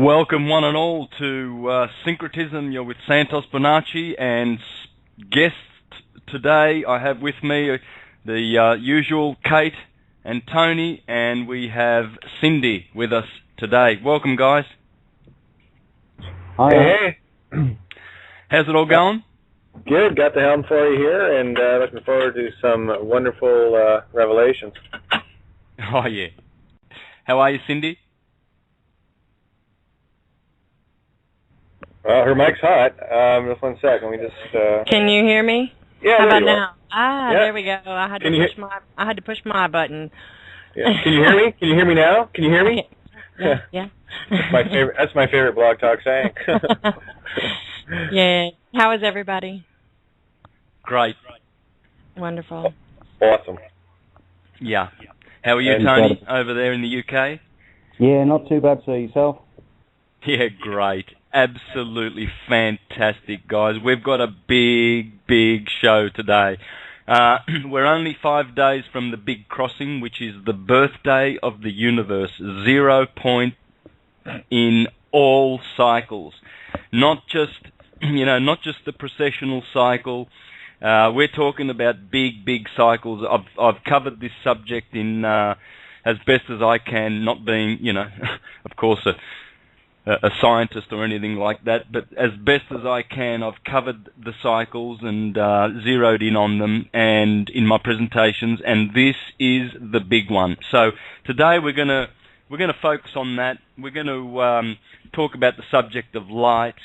Welcome one and all to Syncretism. You're with Santos Bonacci, and guest today I have with me the usual Kate and Tony, and we have Cindy with us today. Welcome, guys. Hi. Hey. How's it all going? Good. Got the helm for you here, and looking forward to some wonderful revelations. Oh, yeah. How are you, Cindy? Well, her mic's hot. Just one sec. Let me just. Can you hear me? Yeah. How there about you now? are. There we go. I had to push my button. Yeah. Can you hear me? Can you hear me now? Can you hear me? Yeah. That's my favorite blog talk saying. Yeah. How is everybody? Great. Wonderful. Awesome. Yeah. How are you, Tony, over there in the UK? Yeah, not too bad. So yourself? Yeah, great. Absolutely fantastic, guys. We've got a big show today. We're only 5 days from the big crossing, which is the birthday of the universe. 0 point in all cycles. Not just the precessional cycle. We're talking about big cycles. I've covered this subject in as best as I can, not being, of course, a scientist or anything like that, but as best as I can, I've covered the cycles and zeroed in on them and in my presentations, and this is the big one. So today we're gonna focus on that. We're going to talk about the subject of light,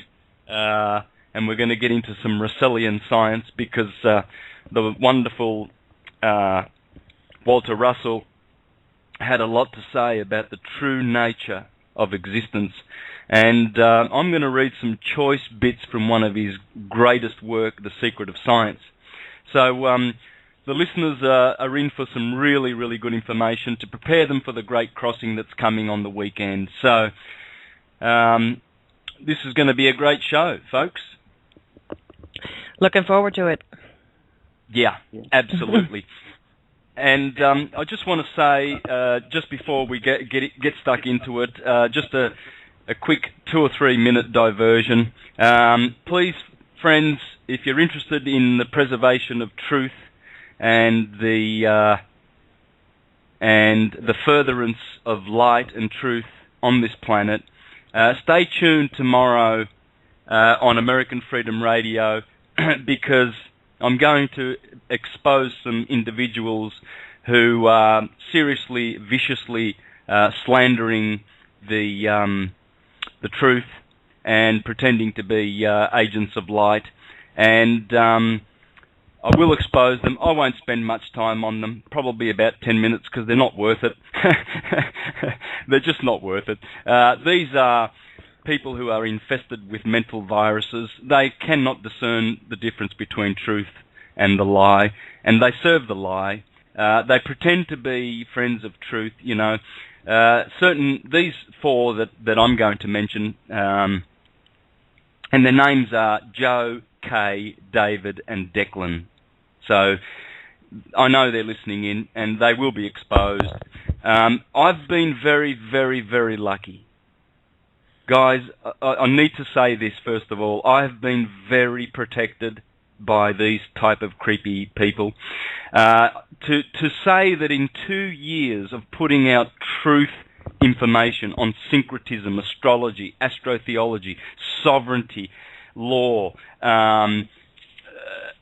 and we're going to get into some Russellian science, because the wonderful Walter Russell had a lot to say about the true nature of existence. And I'm going to read some choice bits from one of his greatest work, The Secret of Science. So the listeners are in for some really good information to prepare them for the great crossing that's coming on the weekend. So this is going to be a great show, folks. Looking forward to it. Yeah, absolutely. And I just want to say, just before we get stuck into it, just a quick 2 or 3 minute diversion. Please, friends, if you're interested in the preservation of truth and the furtherance of light and truth on this planet, stay tuned tomorrow on American Freedom Radio, because I'm going to expose some individuals who are seriously, viciously slandering the truth and pretending to be agents of light. And I will expose them. I won't spend much time on them, probably about 10 minutes, because they're not worth it. They're just not worth it. These are people who are infested with mental viruses. They cannot discern the difference between truth and the lie, and they serve the lie. They pretend to be friends of truth, these four that I'm going to mention, and their names are Joe, Kay, David, and Declan. So I know they're listening in, and they will be exposed. I've been very lucky. Guys, I need to say this first of all. I have been very protected by these type of creepy people. To say that in 2 years of putting out truth information on syncretism, astrology, astrotheology, sovereignty, law,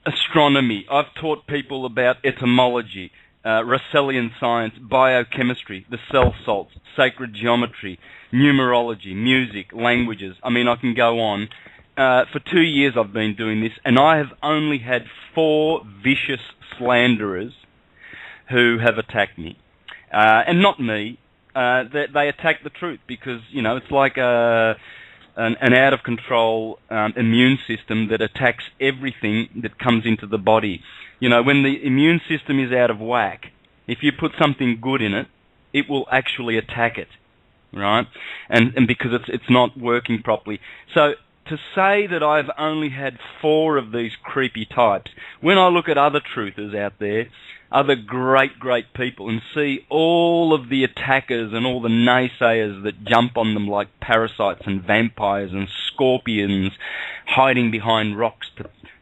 astronomy, I've taught people about etymology, Russellian science, biochemistry, the cell salts, sacred geometry, numerology, music, languages. I mean, I can go on. For 2 years I've been doing this, and I have only had 4 vicious slanderers who have attacked me. And not me. They attack the truth, because, it's like an out-of-control immune system that attacks everything that comes into the body. When the immune system is out of whack, if you put something good in it, it will actually attack it, right? And because it's not working properly. So to say that I've only had 4 of these creepy types, when I look at other truthers out there, other great, great people, and see all of the attackers and all the naysayers that jump on them like parasites and vampires and scorpions hiding behind rocks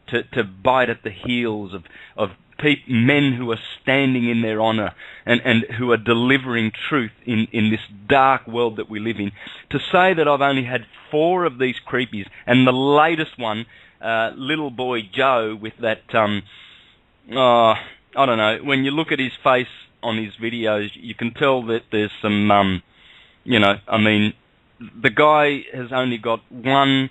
to bite at the heels of men who are standing in their honor and who are delivering truth in this dark world that we live in, to say that I've only had 4 of these creepies, and the latest one, little boy Joe with that, I don't know, when you look at his face on his videos, you can tell that there's some, I mean, the guy has only got one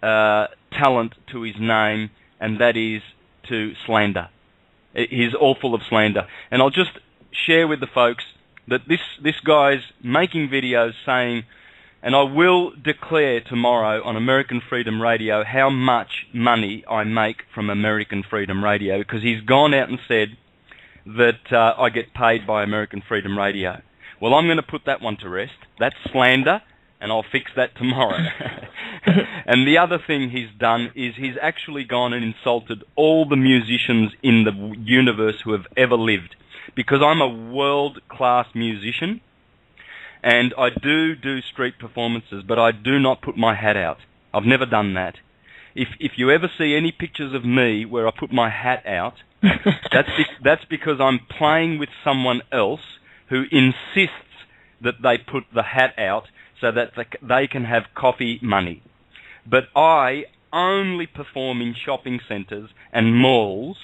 talent to his name, and that is to slander. He's all full of slander. And I'll just share with the folks that this guy's making videos saying, and I will declare tomorrow on American Freedom Radio how much money I make from American Freedom Radio, because he's gone out and said that I get paid by American Freedom Radio. Well, I'm going to put that one to rest. That's slander, and I'll fix that tomorrow. And the other thing he's done is he's actually gone and insulted all the musicians in the universe who have ever lived, because I'm a world-class musician, and I do street performances, but I do not put my hat out. I've never done that. If you ever see any pictures of me where I put my hat out, that's because I'm playing with someone else who insists that they put the hat out so that they can have coffee money. But I only perform in shopping centres and malls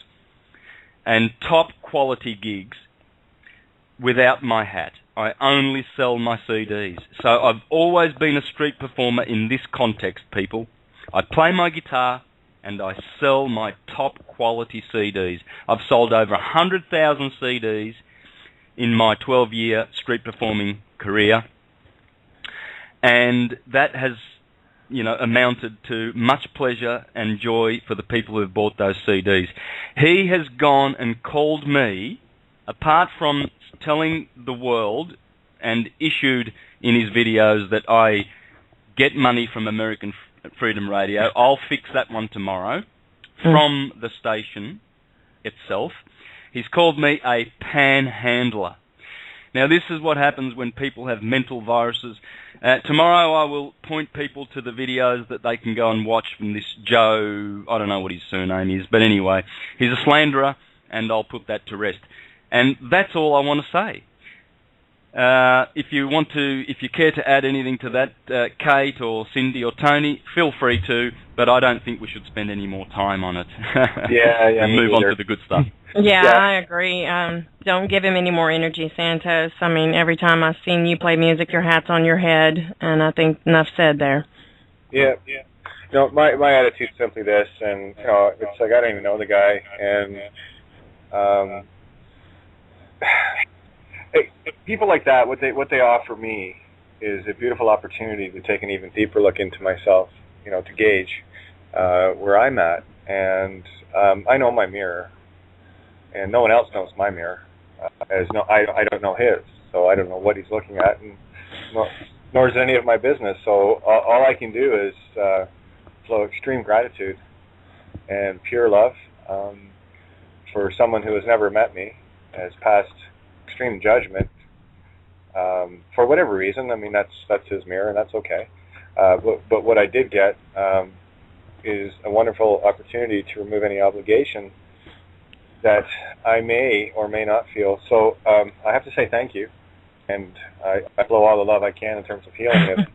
and top quality gigs without my hat. I only sell my CDs. So I've always been a street performer in this context, people. I play my guitar and I sell my top quality CDs. I've sold over 100,000 CDs in my 12-year street performing career, and that has, amounted to much pleasure and joy for the people who have bought those CDs. He has gone and called me, apart from telling the world and issued in his videos that I get money from American Freedom Radio. I'll fix that one tomorrow from the station itself. He's called me a panhandler. Now, this is what happens when people have mental viruses. Tomorrow I will point people to the videos that they can go and watch from this Joe, I don't know what his surname is, but anyway, he's a slanderer, and I'll put that to rest. And that's all I want to say. If you care to add anything to that, Kate or Cindy or Tony, feel free to, but I don't think we should spend any more time on it. Yeah, and move on to the good stuff. Yeah, I agree. Don't give him any more energy, Santos. I mean, every time I've seen you play music, your hat's on your head, and I think enough said there. Yeah. No, my attitude's simply this, and it's like I don't even know the guy, and people like that, what they offer me is a beautiful opportunity to take an even deeper look into myself, to gauge where I'm at, and I know my mirror. And no one else knows my mirror. I don't know his, so I don't know what he's looking at, and nor is it any of my business. So all I can do is flow extreme gratitude and pure love for someone who has never met me, has passed extreme judgment for whatever reason. I mean, that's his mirror, and that's okay. But what I did get is a wonderful opportunity to remove any obligation that I may or may not feel. So I have to say thank you, and I blow all the love I can in terms of healing.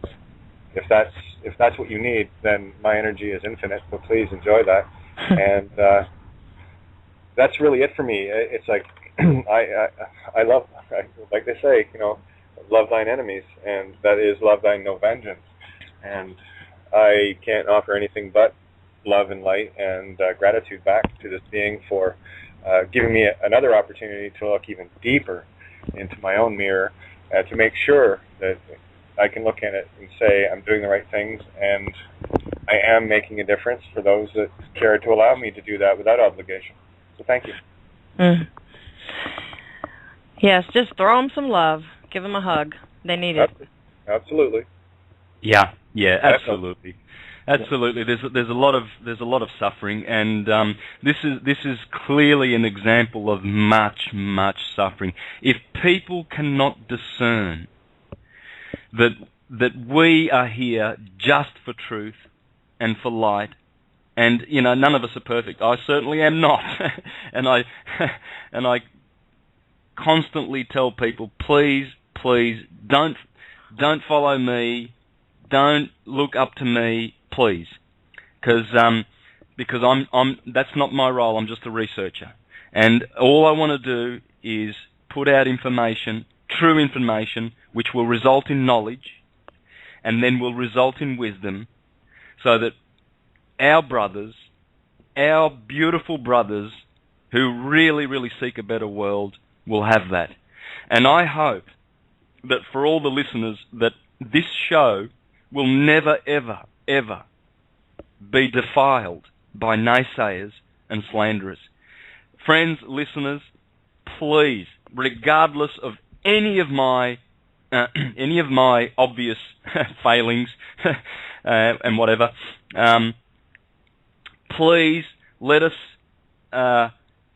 If that's what you need, then my energy is infinite. So please enjoy that, and that's really it for me. It's like I love, like they say, love thine enemies, and that is love thine no vengeance. And I can't offer anything but love and light and gratitude back to this being for giving me another opportunity to look even deeper into my own mirror, to make sure that I can look in it and say I'm doing the right things, and I am making a difference for those that care to allow me to do that without obligation. So thank you. Yes, just throw them some love. Give them a hug. They need it. Absolutely. Yeah, absolutely. Absolutely. There's a lot of suffering, and this is clearly an example of much suffering. If people cannot discern that we are here just for truth and for light, and none of us are perfect. I certainly am not, and I constantly tell people, please don't follow me, don't look up to me, please, because I'm that's not my role. I'm just a researcher, and all I want to do is put out information, true information, which will result in knowledge, and then will result in wisdom, so that our brothers, our beautiful brothers, who really seek a better world, will have that. And I hope that for all the listeners, that this show will never, ever be defiled by naysayers and slanderers. Friends, listeners, please, regardless of any of my obvious failings and whatever, please let us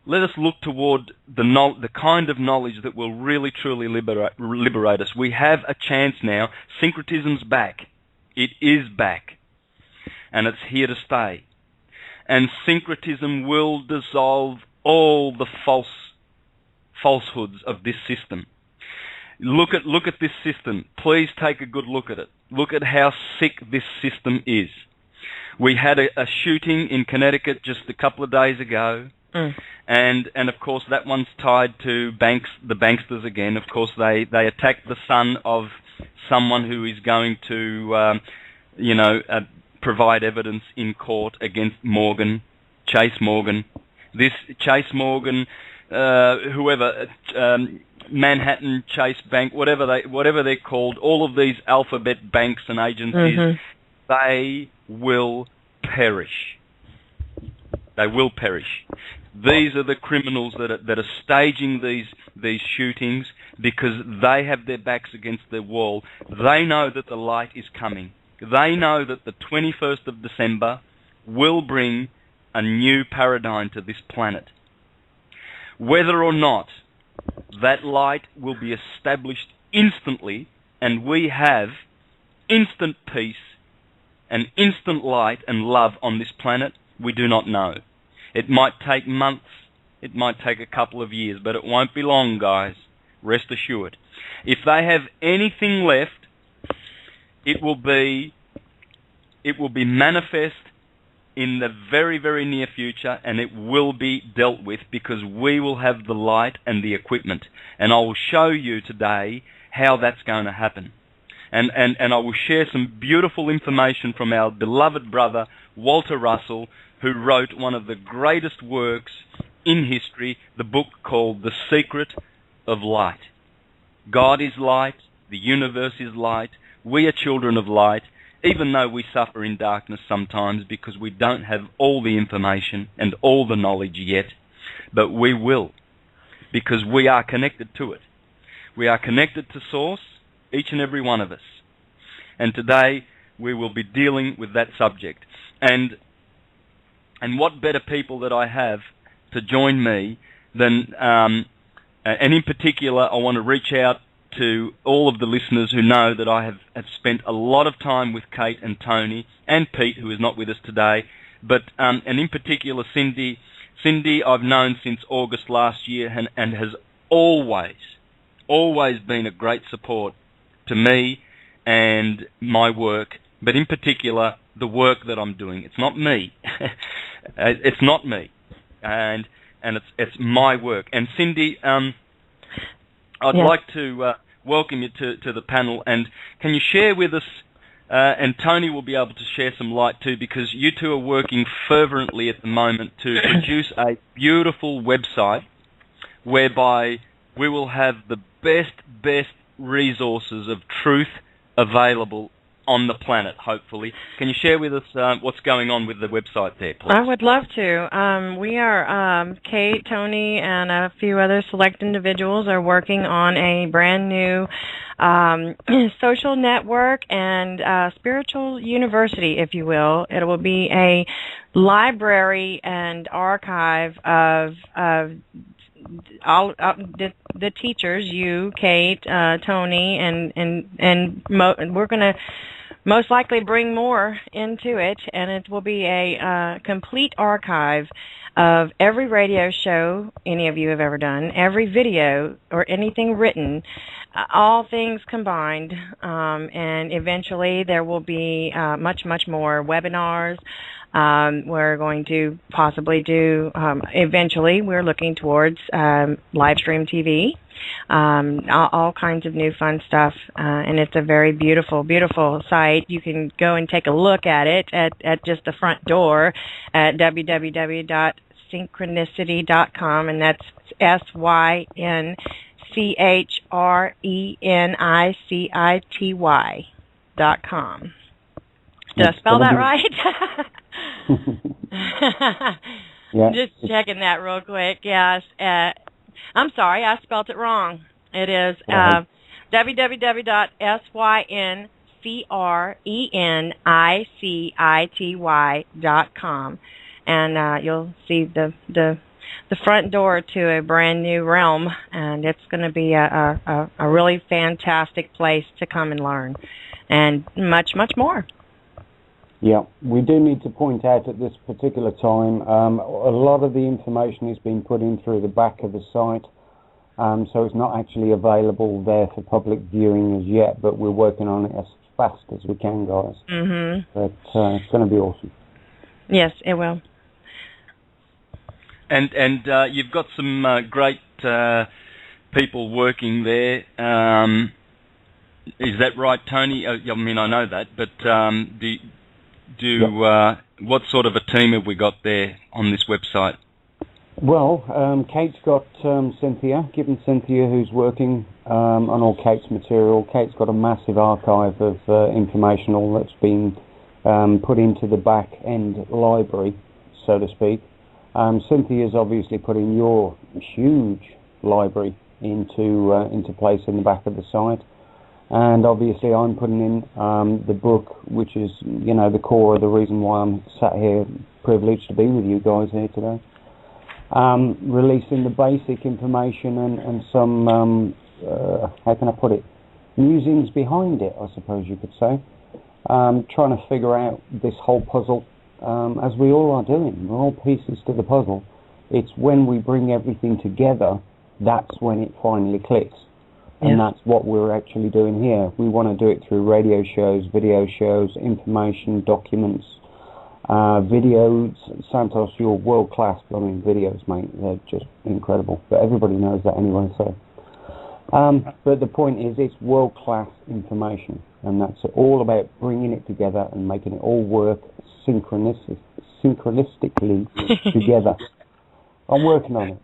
look toward the kind of knowledge that will really truly liberate us. We have a chance now. Syncretism's back. It is back, and it's here to stay. And syncretism will dissolve all the falsehoods of this system. Look at this system. Please take a good look at it. Look at how sick this system is. We had a shooting in Connecticut just a couple of days ago, and of course that one's tied to the banksters again. Of course they attacked the son of someone who is going to provide evidence in court against Chase Morgan. This Chase Morgan, whoever, Manhattan Chase Bank, whatever they're called, all of these alphabet banks and agencies, they will perish. They will perish. These are the criminals that are staging these shootings because they have their backs against the wall. They know that the light is coming. They know that the 21st of December will bring a new paradigm to this planet. Whether or not that light will be established instantly, and we have instant peace and instant light and love on this planet, we do not know. It might take months, it might take a couple of years, but it won't be long, guys. Rest assured. If they have anything left, it will be manifest in the very, very near future, and it will be dealt with because we will have the light and the equipment. And I will show you today how that's going to happen. And I will share some beautiful information from our beloved brother, Walter Russell, who wrote one of the greatest works in history, the book called The Secret of Light. God is light, the universe is light, we are children of light, even though we suffer in darkness sometimes because we don't have all the information and all the knowledge yet, but we will, because we are connected to it. We are connected to Source, each and every one of us. And today we will be dealing with that subject. And what better people that I have to join me than, and in particular, I want to reach out to all of the listeners who know that I have spent a lot of time with Kate and Tony and Pete, who is not with us today, but and in particular Cindy. Cindy I've known since August last year and has always been a great support to me and my work, but in particular the work that I'm doing. It's not me. It's not me, and it's my work. And Cindy, I'd like to welcome you to the panel, and can you share with us, and Tony will be able to share some light too, because you two are working fervently at the moment to produce a beautiful website whereby we will have the best resources of truth available on the planet, hopefully. Can you share with us what's going on with the website there, please? I would love to. We are, Kate, Tony, and a few other select individuals are working on a brand new social network and spiritual university, if you will. It will be a library and archive of all the teachers, you, Kate, Tony, and we're going to most likely bring more into it, and it will be a complete archive of every radio show any of you have ever done, every video or anything written, all things combined, and eventually there will be much more webinars. We're going to possibly do, eventually we're looking towards live stream TV, all kinds of new fun stuff, and it's a very beautiful site. You can go and take a look at it at just the front door at www.syncreticity.com, and that's SYNCHRENICITY.com. Did I spell that right? Yeah. Just checking that real quick. Yes. I'm sorry, I spelled it wrong. It is www.syncreticity.com, and you'll see the front door to a brand new realm, and it's going to be a really fantastic place to come and learn, and much more. Yeah, we do need to point out at this particular time, a lot of the information is being put in through the back of the site, so it's not actually available there for public viewing as yet, but we're working on it as fast as we can, guys. Mm-hmm. But it's going to be awesome. Yes, it will. And you've got some great people working there. Is that right, Tony? I mean, I know that, but what sort of a team have we got there on this website? Well, Kate's got Cynthia, given Cynthia, who's working on all Kate's material. Kate's got a massive archive of information, all that's been put into the back end library, so to speak. Cynthia's obviously putting your huge library into place in the back of the site. And obviously I'm putting in the book, which is, the core of the reason why I'm sat here, privileged to be with you guys here today. Releasing the basic information and some, how can I put it, musings behind it, I suppose you could say. Trying to figure out this whole puzzle, as we all are doing. We're all pieces to the puzzle. It's when we bring everything together, that's when it finally clicks. And that's what we're actually doing here. We want to do it through radio shows, video shows, information, documents, videos. Santos, you're world-class blooming videos, mate. They're just incredible. But everybody knows that anyway, so. But the point is, it's world-class information. And that's all about bringing it together and making it all work synchronistically together. I'm working on it.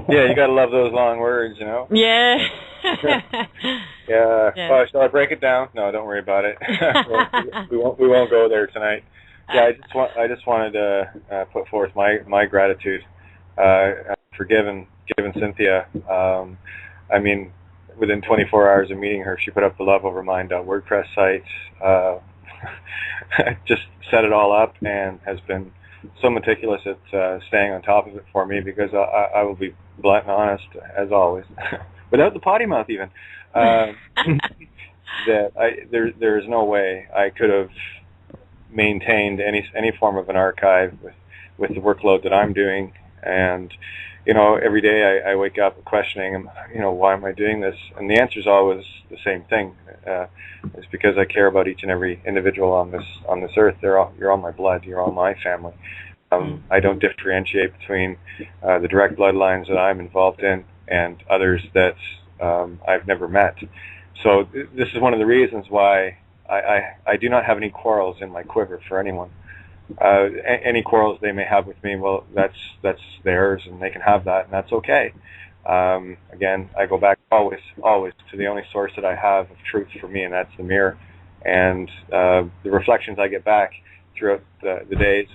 Yeah, you gotta love those long words, Yeah. Yeah. Well, shall I break it down? No, don't worry about it. we won't go there tonight. Yeah, I just wanted to put forth my gratitude for giving Cynthia. I mean, within 24 hours of meeting her, she put up the loveovermind.wordpress site, just set it all up, and has been so meticulous at staying on top of it for me, because I will be blunt and honest, as always, without the potty mouth even, that there is no way I could have maintained any form of an archive with the workload that I'm doing. And every day I wake up questioning, why am I doing this? And the answer is always the same thing. It's because I care about each and every individual on this earth. You're all my blood. You're all my family. I don't differentiate between the direct bloodlines that I'm involved in and others that I've never met. So this is one of the reasons why I do not have any quarrels in my quiver for anyone. Any quarrels they may have with me, well, that's theirs, and they can have that, and that's okay. Again, I go back always to the only source that I have of truth for me, and that's the mirror. And the reflections I get back throughout the days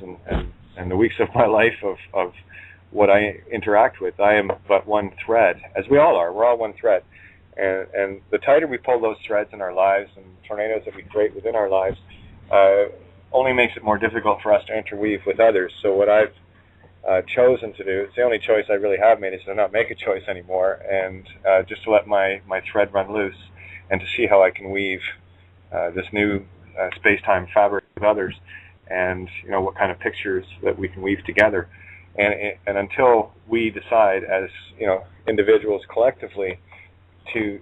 and the weeks of my life of what I interact with, I am but one thread, as we all are. We're all one thread. And the tighter we pull those threads in our lives and tornadoes that we create within our lives only makes it more difficult for us to interweave with others. So what I've chosen to do, it's the only choice I really have made, is to not make a choice anymore, and just to let my thread run loose and to see how I can weave this new space-time fabric with others, and what kind of pictures that we can weave together. And until we decide as individuals collectively to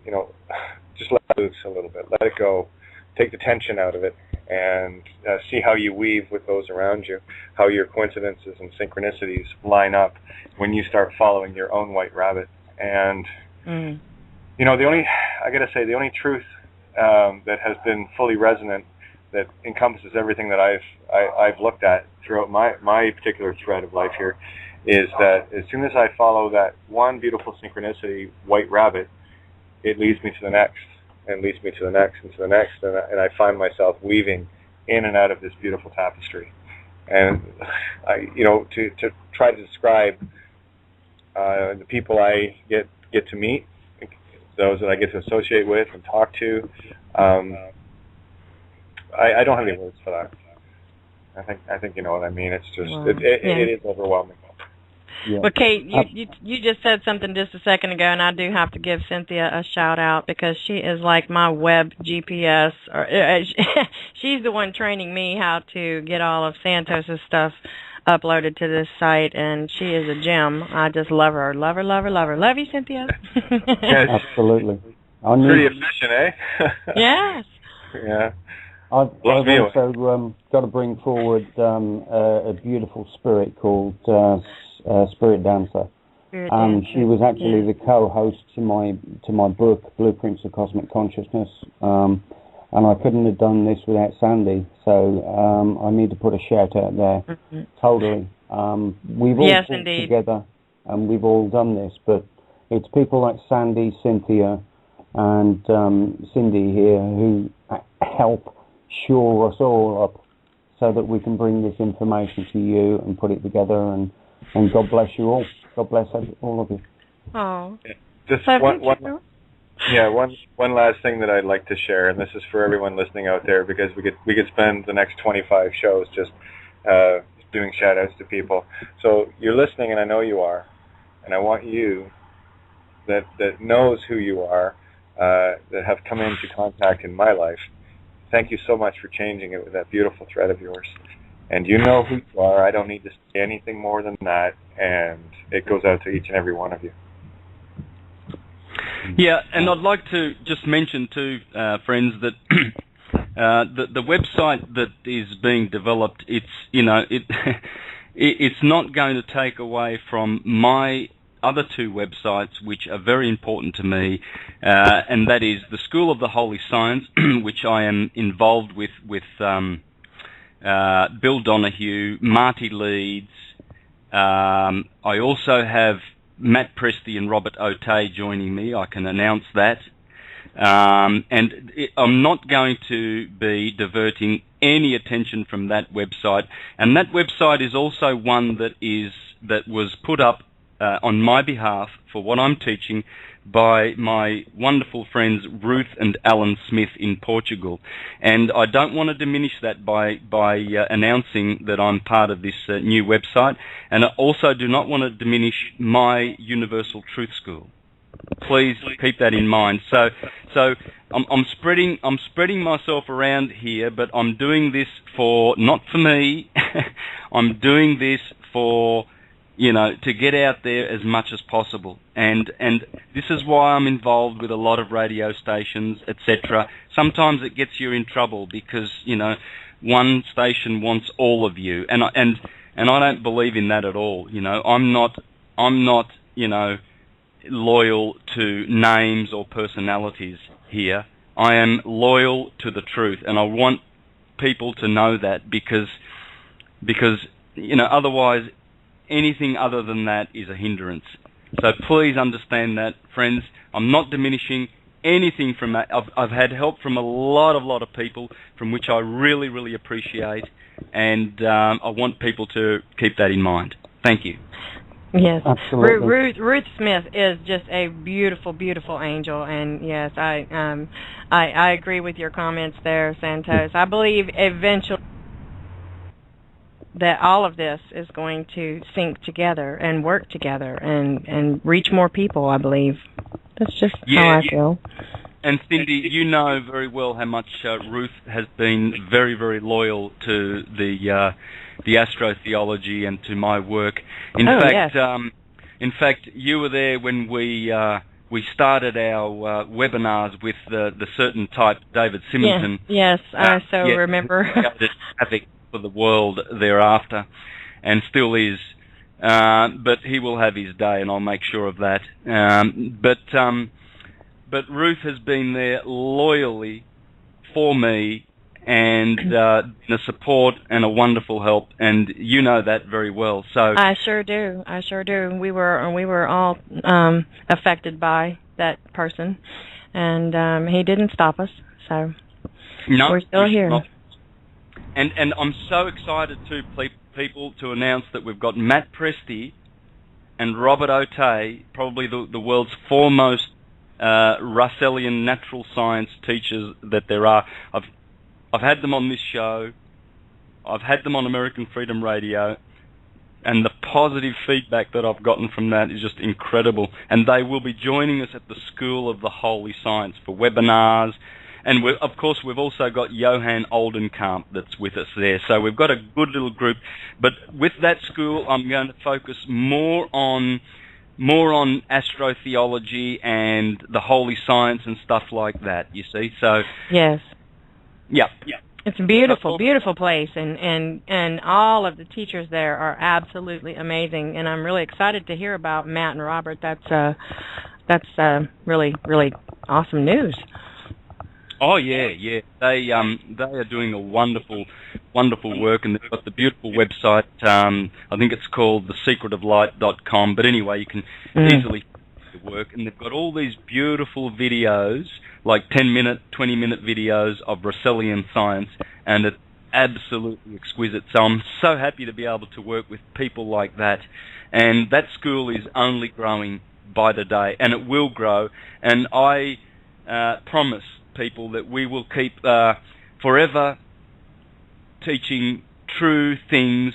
just let it loose a little bit, let it go, take the tension out of it, and see how you weave with those around you, how your coincidences and synchronicities line up when you start following your own white rabbit. And the only truth that has been fully resonant, that encompasses everything that I've looked at throughout my particular thread of life here, is that as soon as I follow that one beautiful synchronicity, white rabbit, it leads me to the next, and leads me to the next, and to the next, and I find myself weaving in and out of this beautiful tapestry. And to try to describe the people I get to meet, those that I get to associate with and talk to, I don't have any words for that. I think you know what I mean. It's just it is overwhelming. Yeah. Well, Kate, you just said something just a second ago, and I do have to give Cynthia a shout out, because she is like my web GPS. She's the one training me how to get all of Santos's stuff uploaded to this site, and she is a gem. I just love her. Love her, love her, love her. Love you, Cynthia. Absolutely. Pretty efficient, eh? Yes. Yeah. I've also got to bring forward a beautiful spirit called Spirit Dancer. She was actually the co-host to my book, Blueprints of Cosmic Consciousness, and I couldn't have done this without Sandy, so I need to put a shout out there. Mm-hmm. Totally. We've all worked together, and we've all done this, but it's people like Sandy, Cynthia, and Cindy here who help shore us all up so that we can bring this information to you and put it together, and God bless you all. God bless all of you. Oh. Just one last thing that I'd like to share, and this is for everyone listening out there, because we could spend the next 25 shows just doing shout outs to people. So you're listening, and I know you are, and I want you that knows who you are, that have come into contact in my life. Thank you so much for changing it with that beautiful thread of yours. And you know who you are. I don't need to say anything more than that. And it goes out to each and every one of you. Yeah, and I'd like to just mention too, friends, that the website that is being developed, it's not going to take away from my other two websites, which are very important to me, and that is the School of the Holy Science, which I am involved with Bill Donahue, Marty Leeds. I also have Matt Presti and Robert Otey joining me. I can announce that. I'm not going to be diverting any attention from that website. And that website is also one that was put up on my behalf for what I'm teaching by my wonderful friends Ruth and Alan Smith in Portugal. And I don't want to diminish that by announcing that I'm part of this new website, and I also do not want to diminish my Universal Truth School. Please keep that in mind. So I'm spreading myself around here, but I'm doing this not for me. I'm doing this for to get out there as much as possible. And this is why I'm involved with a lot of radio stations, etc. Sometimes it gets you in trouble because, one station wants all of you. And I don't believe in that at all. I'm not loyal to names or personalities here. I am loyal to the truth, and I want people to know that because otherwise anything other than that is a hindrance. So please understand that, friends. I'm not diminishing anything from that. I've had help from a lot of people, from which I really, really appreciate, and I want people to keep that in mind. Thank you. Yes, absolutely. Ruth Smith is just a beautiful, beautiful angel, and yes, I agree with your comments there, Santos. I believe eventually that all of this is going to sync together and work together and reach more people. I believe that's just how I feel. And Cindy, you know very well how much Ruth has been very, very loyal to the astrotheology and to my work. In fact, you were there when we started our webinars with the certain type, David Simonton. Yes, I remember. Traffic for the world thereafter, and still is. But he will have his day, and I'll make sure of that. But Ruth has been there loyally for me, and the support and a wonderful help, and you know that very well. So I sure do. We were all affected by that person, and he didn't stop us. So we're still here. Not. And I'm so excited people to announce that we've got Matt Presti and Robert Otey, probably the world's foremost Russellian natural science teachers that there are. I've had them on this show. I've had them on American Freedom Radio, and the positive feedback that I've gotten from that is just incredible. And they will be joining us at the School of the Holy Science for webinars. And of course, we've also got Johan Oldenkamp that's with us there. So we've got a good little group. But with that school, I'm going to focus more on astrotheology and the holy science and stuff like that, you see. So yes. Yeah. It's a beautiful, beautiful place, and all of the teachers there are absolutely amazing, and I'm really excited to hear about Matt and Robert. That's really, really awesome news. Oh yeah. They are doing a wonderful work, and they've got the beautiful website. I think it's called thesecretoflight.com. But anyway, you can easily find the work, and they've got all these beautiful videos, like 10-minute, 20-minute videos of Russellian science, and it's absolutely exquisite. So I'm so happy to be able to work with people like that, and that school is only growing by the day, and it will grow. And I promise people that we will keep forever teaching true things,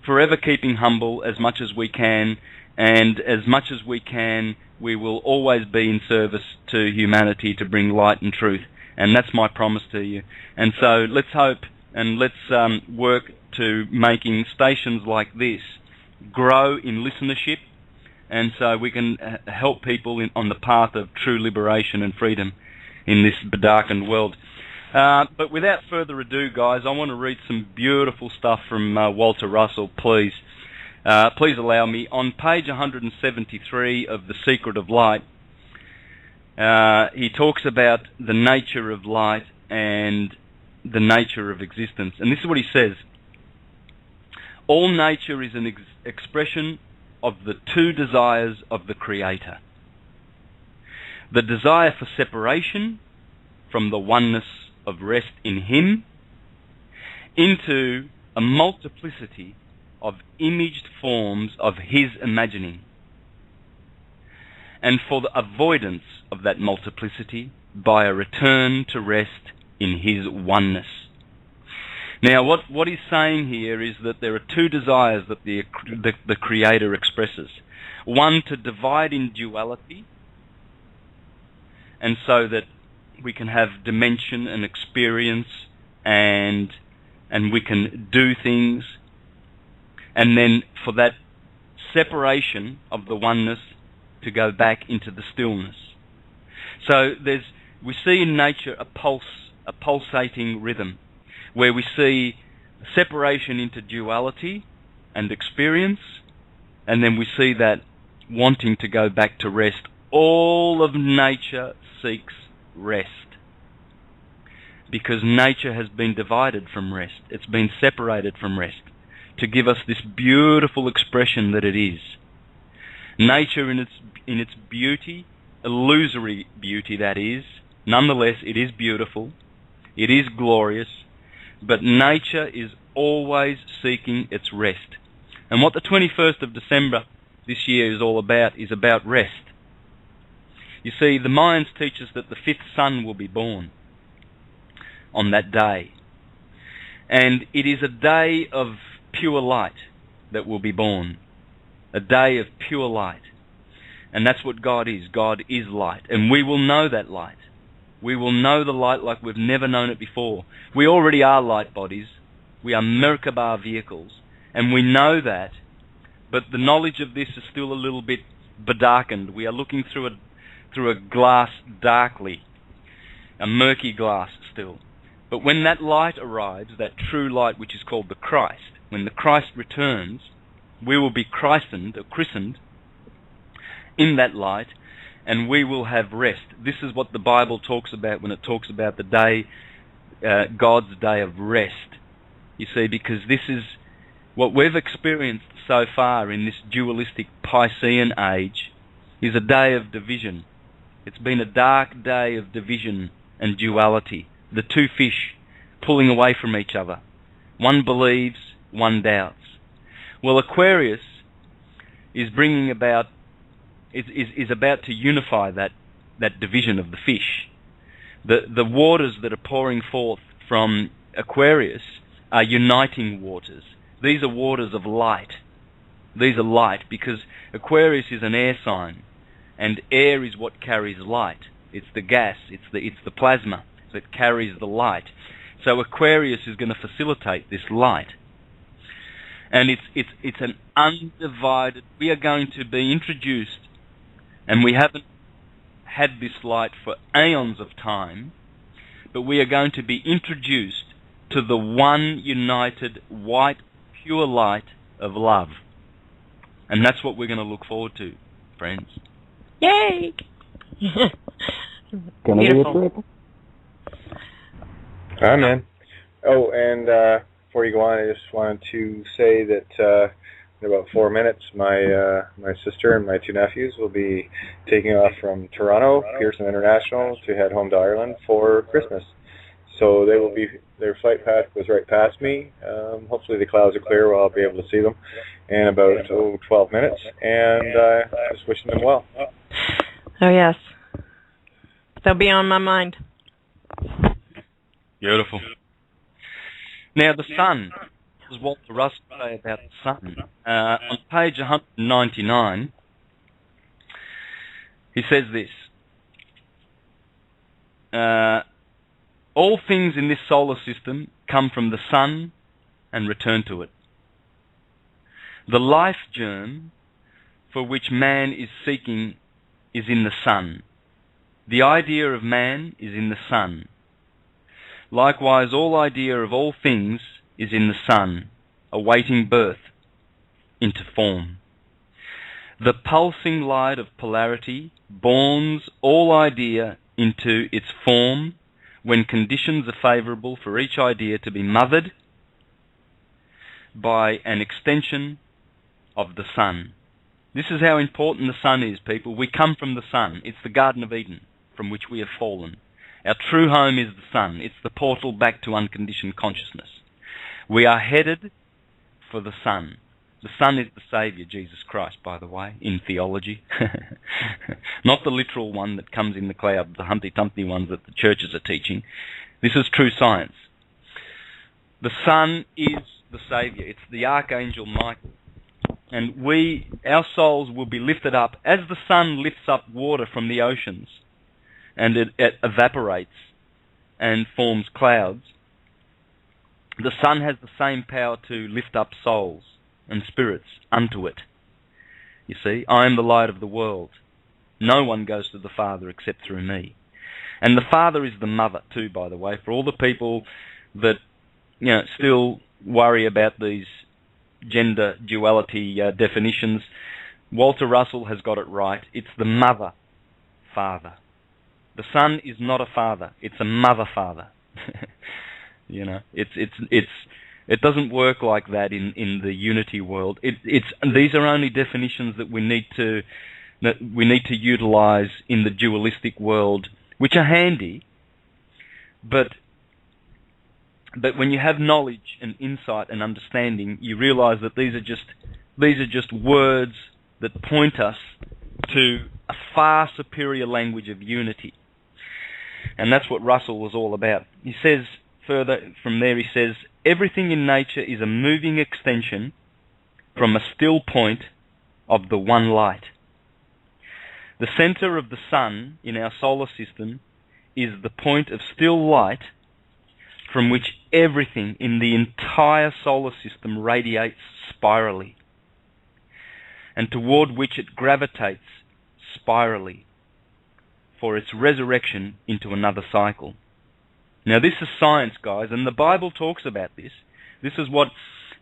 forever keeping humble as much as we can, and as much as we can, we will always be in service to humanity to bring light and truth. And that's my promise to you. And so let's hope and let's work to making stations like this grow in listenership, and so we can help people on the path of true liberation and freedom in this bedarkened world. But without further ado, guys, I want to read some beautiful stuff from Walter Russell, please. Please allow me. On page 173 of The Secret of Light, he talks about the nature of light and the nature of existence. And this is what he says. All nature is an expression of the two desires of the Creator. The desire for separation from the oneness of rest in Him into a multiplicity of imaged forms of His imagining, and for the avoidance of that multiplicity by a return to rest in His oneness. Now, what he's saying here is that there are two desires that the Creator expresses. One, to divide in duality, and so that we can have dimension and experience, and we can do things, and then for that separation of the oneness to go back into the stillness. So we see in nature a pulsating rhythm, where we see separation into duality and experience, and then we see that wanting to go back to rest. All of nature seeks rest, because nature has been divided from rest. It's been separated from rest to give us this beautiful expression that it is. Nature in its beauty illusory beauty that is. Nonetheless, it is beautiful, it is glorious, but nature is always seeking its rest. And what the 21st of December this year is all about is about rest. You see, the Mayans teach us that the fifth sun will be born on that day. And it is a day of pure light that will be born. A day of pure light. And that's what God is. God is light. And we will know that light. We will know the light like we've never known it before. We already are light bodies. We are Merkaba vehicles. And we know that. But the knowledge of this is still a little bit bedarkened. We are looking through a glass darkly. A murky glass still. But when that light arrives, that true light which is called the Christ, when the Christ returns, we will be christened or christened in that light, and we will have rest. This is what the Bible talks about when it talks about the day, God's day of rest. You see, because this is what we've experienced so far in this dualistic Piscean age, is a day of division. It's been a dark day of division and duality. The two fish pulling away from each other. One believes, one doubts. Well, Aquarius is bringing about, is about to unify that division of the fish. The waters that are pouring forth from Aquarius are uniting waters. These are waters of light. These are light because Aquarius is an air sign, and air is what carries light. It's the gas, it's the plasma that carries the light. So Aquarius is going to facilitate this light. And it's an undivided, we are going to be introduced, and we haven't had this light for aeons of time, but we are going to be introduced to the one united white pure light of love. And that's what we're going to look forward to, friends. Yay! Gonna be a trip. Amen. Oh, and before you go on, I just wanted to say that in about 4 minutes, my sister and my two nephews will be taking off from Toronto, Pearson International, to head home to Ireland for Christmas. So they will be, their flight path goes right past me. Hopefully the clouds are clear where I'll be able to see them in about 12 minutes. And just wishing them well. Oh, yes. They'll be on my mind. Beautiful. Now, the sun, as Walter Russell say about the sun, on page 199, he says this, all things in this solar system come from the sun and return to it. The life germ for which man is seeking is in the sun. The idea of man is in the sun. Likewise, all idea of all things is in the sun, awaiting birth into form. The pulsing light of polarity borns all idea into its form when conditions are favourable for each idea to be mothered by an extension of the sun. This is how important the sun is, people. We come from the sun. It's the Garden of Eden from which we have fallen. Our true home is the sun. It's the portal back to unconditioned consciousness. We are headed for the sun. The sun is the Saviour, Jesus Christ, by the way, in theology. Not the literal one that comes in the cloud, the Humpty-Dumpty ones that the churches are teaching. This is true science. The sun is the Saviour. It's the Archangel Michael. And our souls will be lifted up as the sun lifts up water from the oceans and it evaporates and forms clouds. The sun has the same power to lift up souls and spirits unto it. You see, I am the light of the world. No one goes to the Father except through me. And the Father is the mother too, by the way, for all the people that still worry about these gender duality definitions. Walter Russell has got it right. It's the mother father. The son is not a father. It's a mother father. It doesn't work like that in the unity world. These are only definitions that we need to that we need to utilize in the dualistic world, which are handy, but when you have knowledge and insight and understanding, you realize that these are just words that point us to a far superior language of unity. And that's what Russell was all about. He says further from there, he says, everything in nature is a moving extension from a still point of the one light. The center of the sun in our solar system is the point of still light from which everything in the entire solar system radiates spirally, and toward which it gravitates spirally for its resurrection into another cycle. Now this is science, guys, and the Bible talks about this. This is what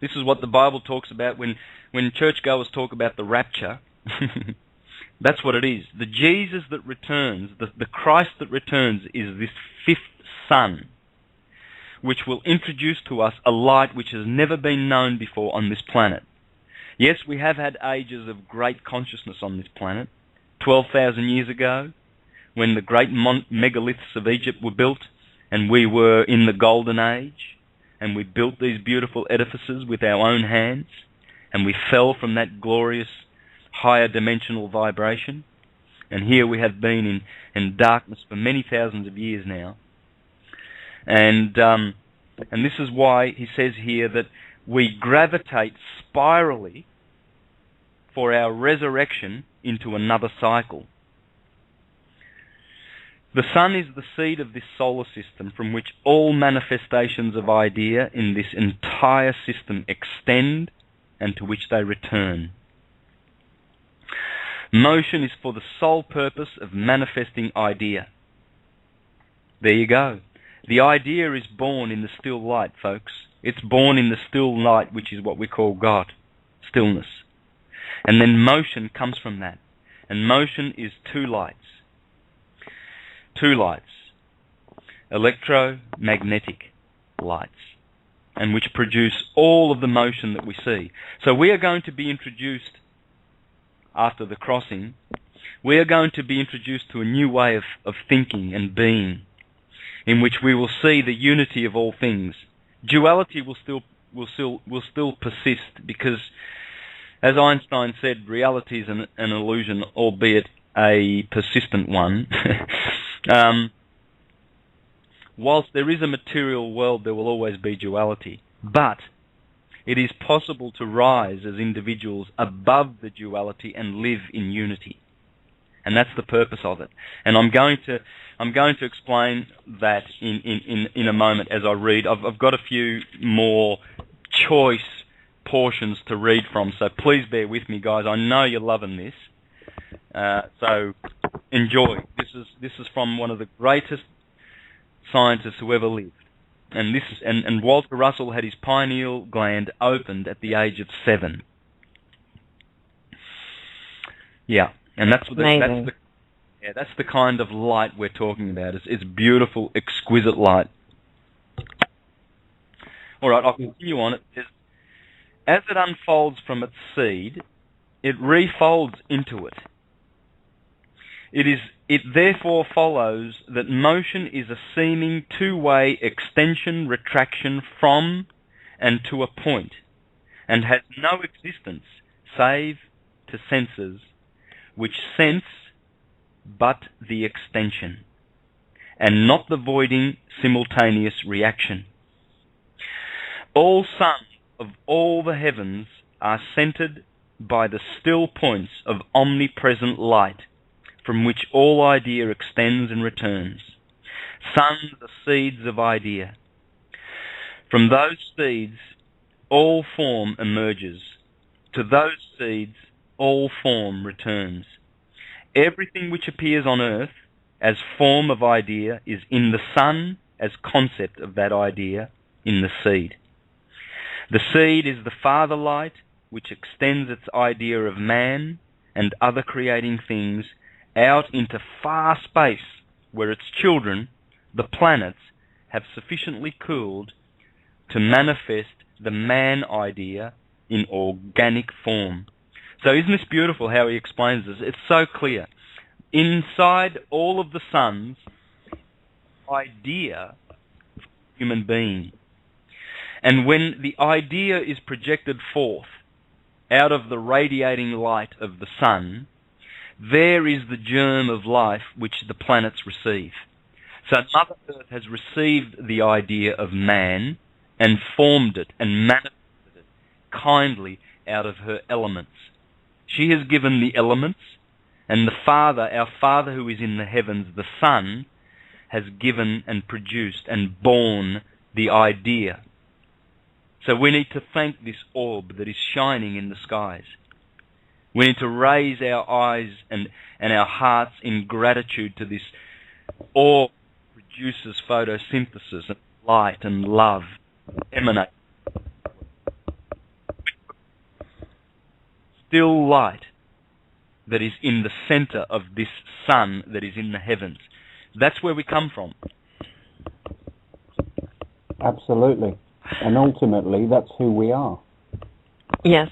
the Bible talks about when churchgoers talk about the rapture. That's what it is. The Jesus that returns, the Christ that returns, is this fifth sun, which will introduce to us a light which has never been known before on this planet. Yes, we have had ages of great consciousness on this planet. 12,000 years ago, when the great megaliths of Egypt were built, and we were in the golden age, and we built these beautiful edifices with our own hands, and we fell from that glorious higher dimensional vibration, and here we have been in darkness for many thousands of years now. And this is why he says here that we gravitate spirally for our resurrection into another cycle. The sun is the seed of this solar system from which all manifestations of idea in this entire system extend and to which they return. Motion is for the sole purpose of manifesting idea. There you go. The idea is born in the still light, folks. It's born in the still light, which is what we call God, stillness. And then motion comes from that. And motion is two lights. Two lights. Electromagnetic lights. And which produce all of the motion that we see. So we are going to be introduced, after the crossing, we are going to be introduced to a new way of thinking and being, in which we will see the unity of all things. Duality will still persist, because, as Einstein said, reality is an illusion, albeit a persistent one. Whilst there is a material world, there will always be duality. But it is possible to rise as individuals above the duality and live in unity. And that's the purpose of it. And I'm going to explain that in a moment as I read. I've got a few more choice portions to read from, so please bear with me, guys. I know you're loving this. So enjoy. This is from one of the greatest scientists who ever lived. And Walter Russell had his pineal gland opened at the age of 7. Yeah, and that's the kind of light we're talking about. It's beautiful, exquisite light. All right, I'll continue on. It says, as it unfolds from its seed, it refolds into it. It therefore follows that motion is a seeming two-way extension, retraction from and to a point, and has no existence save to senses, which sense but the extension, and not the voiding simultaneous reaction. All suns of all the heavens are centered by the still points of omnipresent light, from which all idea extends and returns. Suns are seeds of idea. From those seeds, all form emerges. To those seeds, all form returns. Everything which appears on earth as form of idea is in the sun as concept of that idea in the seed. The seed is the father light which extends its idea of man and other creating things out into far space where its children, the planets, have sufficiently cooled to manifest the man idea in organic form. So isn't this beautiful how he explains this? It's so clear. Inside all of the suns, idea of human being. And when the idea is projected forth out of the radiating light of the sun, there is the germ of life which the planets receive. So Mother Earth has received the idea of man and formed it and manifested it kindly out of her elements. She has given the elements, and the Father, our Father who is in the heavens, the Son, has given and produced and born the idea. So we need to thank this orb that is shining in the skies. We need to raise our eyes and our hearts in gratitude to this orb that produces photosynthesis and light and love emanate. Still light that is in the center of this sun that is in the heavens. That's where we come from. Absolutely. And ultimately, that's who we are. Yes.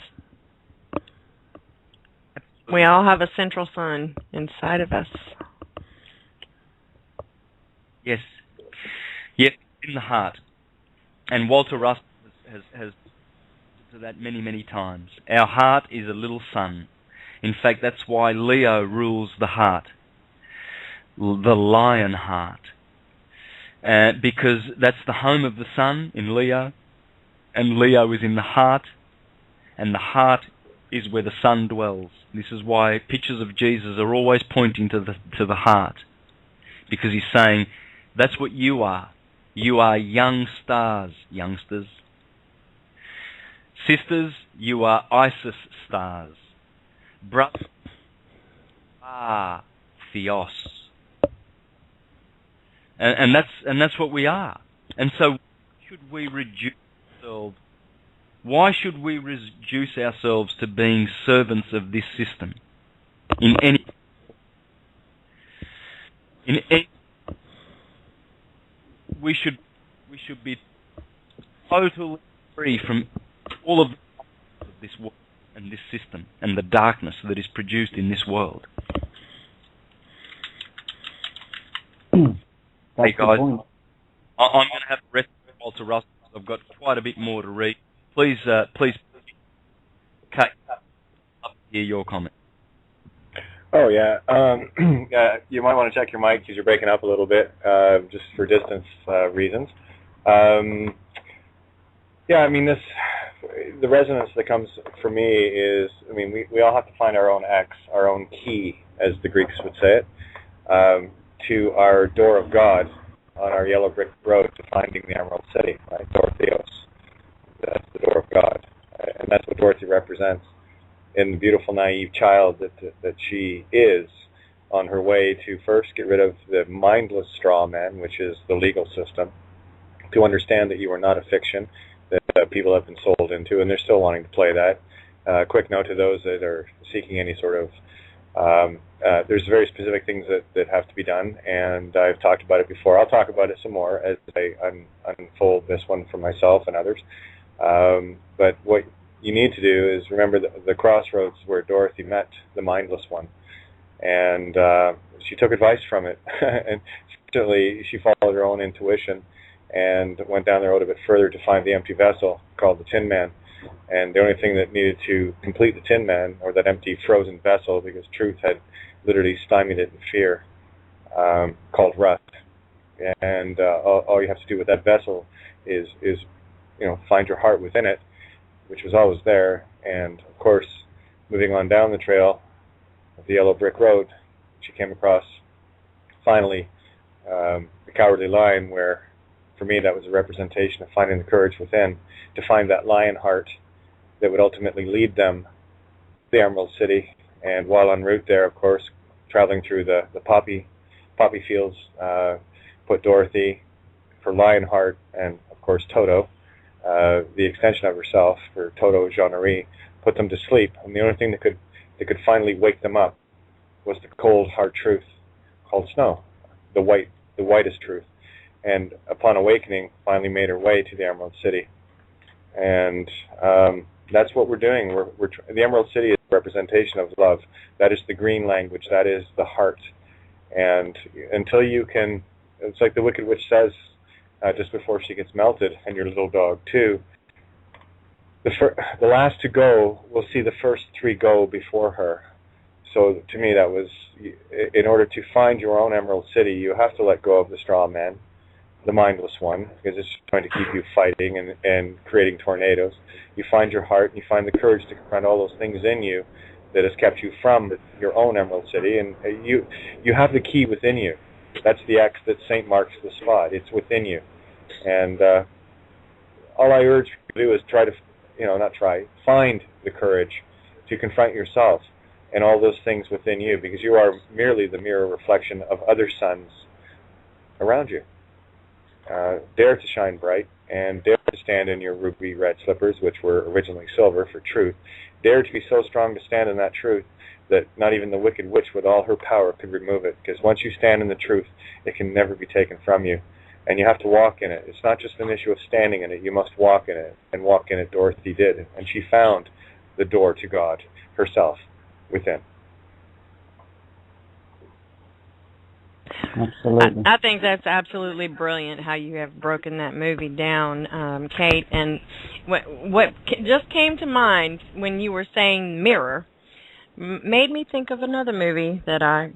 We all have a central sun inside of us. Yes. Yes, in the heart. And Walter Russell has to that many, many times. Our heart is a little sun. In fact, that's why Leo rules the heart, the lion heart, because that's the home of the sun in Leo, and Leo is in the heart, and the heart is where the sun dwells. This is why pictures of Jesus are always pointing to the heart, because he's saying, that's what you are. You are young stars, youngsters. Sisters, you are Isis stars. Brothers, Theos. And that's what we are. And so should we reduce ourselves? Why should we reduce ourselves to being servants of this system? We should be totally free from all of this world and this system and the darkness that is produced in this world. Hey guys, I'm going to have to rest Walter Russell. I've got quite a bit more to read. Please, Kate, up to hear your comment. Oh yeah, you might want to check your mic because you're breaking up a little bit, just for distance reasons. Yeah, I mean the resonance that comes for me is, I mean, we all have to find our own X, our own key, as the Greeks would say it, to our door of God on our yellow brick road to finding the Emerald City, right? Dorotheos. That's the door of God, and that's what Dorothy represents in the beautiful, naive child that she is, on her way to first get rid of the mindless straw man, which is the legal system, to understand that you are not a fiction that people have been sold into, and they're still wanting to play that. Quick note to those that are seeking any sort of there's very specific things that have to be done, and I've talked about it before. I'll talk about it some more as I unfold this one for myself and others. But what you need to do is remember the crossroads where Dorothy met the mindless one, and she took advice from it. And certainly she followed her own intuition and went down the road a bit further to find the empty vessel called the Tin Man. And the only thing that needed to complete the Tin Man, or that empty frozen vessel, because truth had literally stymied it in fear, called rust. And all you have to do with that vessel is find your heart within it, which was always there. And of course, moving on down the trail of the yellow brick road, she came across finally the Cowardly Lion, where for me that was a representation of finding the courage within to find that lion heart that would ultimately lead them to the Emerald City. And while en route there, of course, traveling through the poppy fields, put Dorothy, her lion heart, and of course Toto, the extension of herself, her Toto Jeannery, put them to sleep. And the only thing that could finally wake them up was the cold, hard truth called snow, the whitest truth. And upon awakening, finally made her way to the Emerald City. And That's what we're doing. The Emerald City is a representation of love. That is the green language. That is the heart. And until you can, it's like the Wicked Witch says just before she gets melted, and your little dog too, the last to go will see the first three go before her. So to me, that was, in order to find your own Emerald City, you have to let go of the straw man, the mindless one, because it's trying to keep you fighting and creating tornadoes. You find your heart, and you find the courage to confront all those things in you that has kept you from your own Emerald City, and you have the key within you. That's the X that Saint marks the spot. It's within you. And all I urge you to do is find the courage to confront yourself and all those things within you, because you are merely the mirror reflection of other suns around you. Dare to shine bright, and dare to stand in your ruby red slippers, which were originally silver, for truth. Dare to be so strong to stand in that truth that not even the Wicked Witch with all her power could remove it, because once you stand in the truth, it can never be taken from you. And you have to walk in it. It's not just an issue of standing in it. You must walk in it. And walk in it Dorothy did. And she found the door to God herself within. Absolutely. I think that's absolutely brilliant how you have broken that movie down, Kate. And what just came to mind when you were saying mirror made me think of another movie that I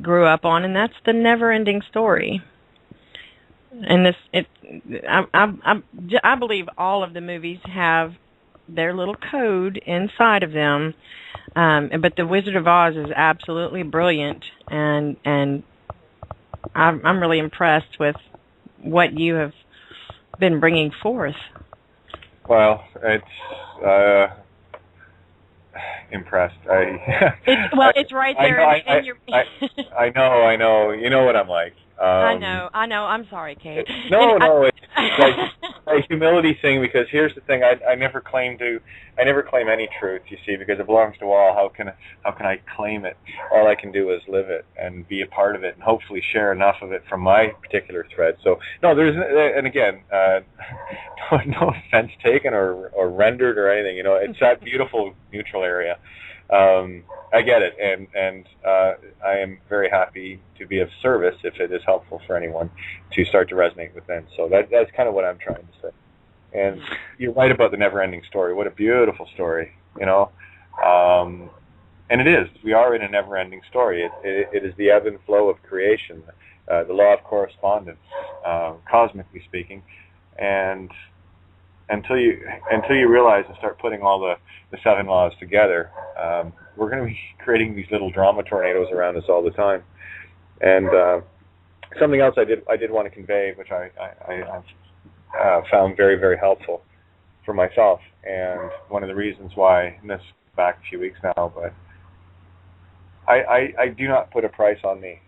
grew up on, and that's The Never-Ending Story. And I believe all of the movies have their little code inside of them, but The Wizard of Oz is absolutely brilliant, and I'm really impressed with what you have been bringing forth. Well, it's impressed. It's right there in your. I know. You know what I'm like. I know. I'm sorry, Kate. No, it's like a humility thing, because here's the thing: I never claim any truth. You see, because it belongs to all. How can I claim it? All I can do is live it and be a part of it, and hopefully share enough of it from my particular thread. So no, and again, no offense taken or rendered or anything. You know, it's that beautiful neutral area. I get it, and I am very happy to be of service if it is helpful for anyone to start to resonate with them. So that's kind of what I'm trying to say. And you're right about The Never-Ending Story. What a beautiful story, you know. And it is. We are in a never-ending story. It is the ebb and flow of creation, the law of correspondence, cosmically speaking, and until you realize and start putting all the seven laws together, we're going to be creating these little drama tornadoes around us all the time. And something else I did want to convey, which I've found very, very helpful for myself, and one of the reasons why, and this is back a few weeks now, but I do not put a price on me.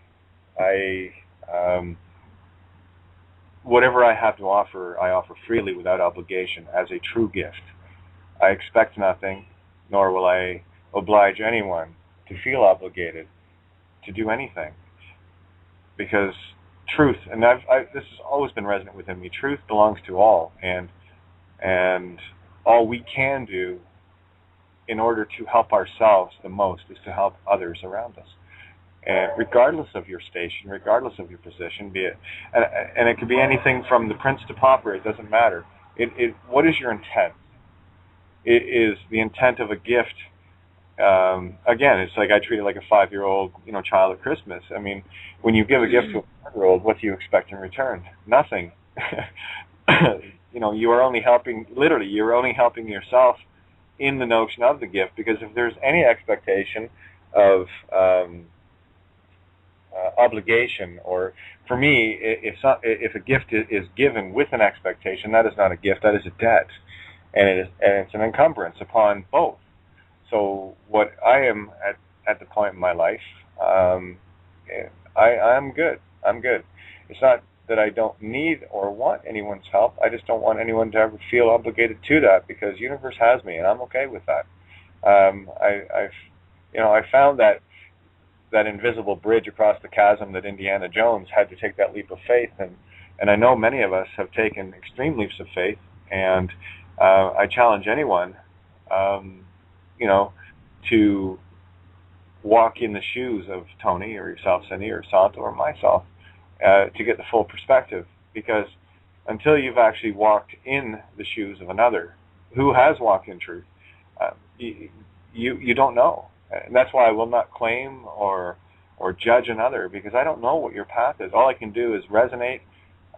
Whatever I have to offer, I offer freely without obligation as a true gift. I expect nothing, nor will I oblige anyone to feel obligated to do anything. Because truth, and this has always been resonant within me, truth belongs to all, and all we can do in order to help ourselves the most is to help others around us. And regardless of your station, regardless of your position, be it, and it could be anything from the prince to pauper, it doesn't matter. What is your intent? It is the intent of a gift. Again, it's like I treat it like a 5-year-old, child at Christmas. I mean, when you give a gift to a 5-year-old, what do you expect in return? Nothing. You are only helping. Literally, you're only helping yourself in the notion of the gift. Because if there's any expectation of obligation, or for me, if a gift is given with an expectation, that is not a gift. That is a debt, and it's an encumbrance upon both. So what I am at the point in my life, I'm good. I'm good. It's not that I don't need or want anyone's help. I just don't want anyone to ever feel obligated to that, because the universe has me, and I'm okay with that. I found that invisible bridge across the chasm that Indiana Jones had to take that leap of faith, and I know many of us have taken extreme leaps of faith, and I challenge anyone you know, to walk in the shoes of Tony or yourself, Cindy, or Santo, or myself, to get the full perspective. Because until you've actually walked in the shoes of another who has walked in truth, you don't know. And that's why I will not claim or judge another, because I don't know what your path is. All I can do is resonate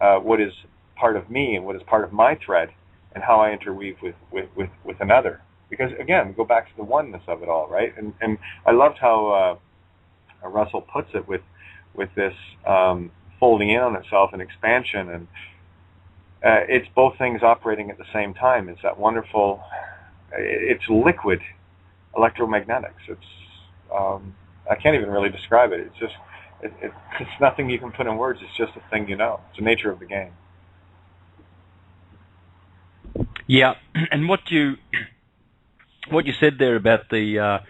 what is part of me and what is part of my thread, and how I interweave with another. Because again, go back to the oneness of it all, right? And I loved how Russell puts it with this folding in on itself and expansion, and it's both things operating at the same time. It's that wonderful, it's liquid electromagnetics. It's I can't even really describe it. It's just it's nothing you can put in words. It's just a thing you know. It's the nature of the game. Yeah, and what you said there about the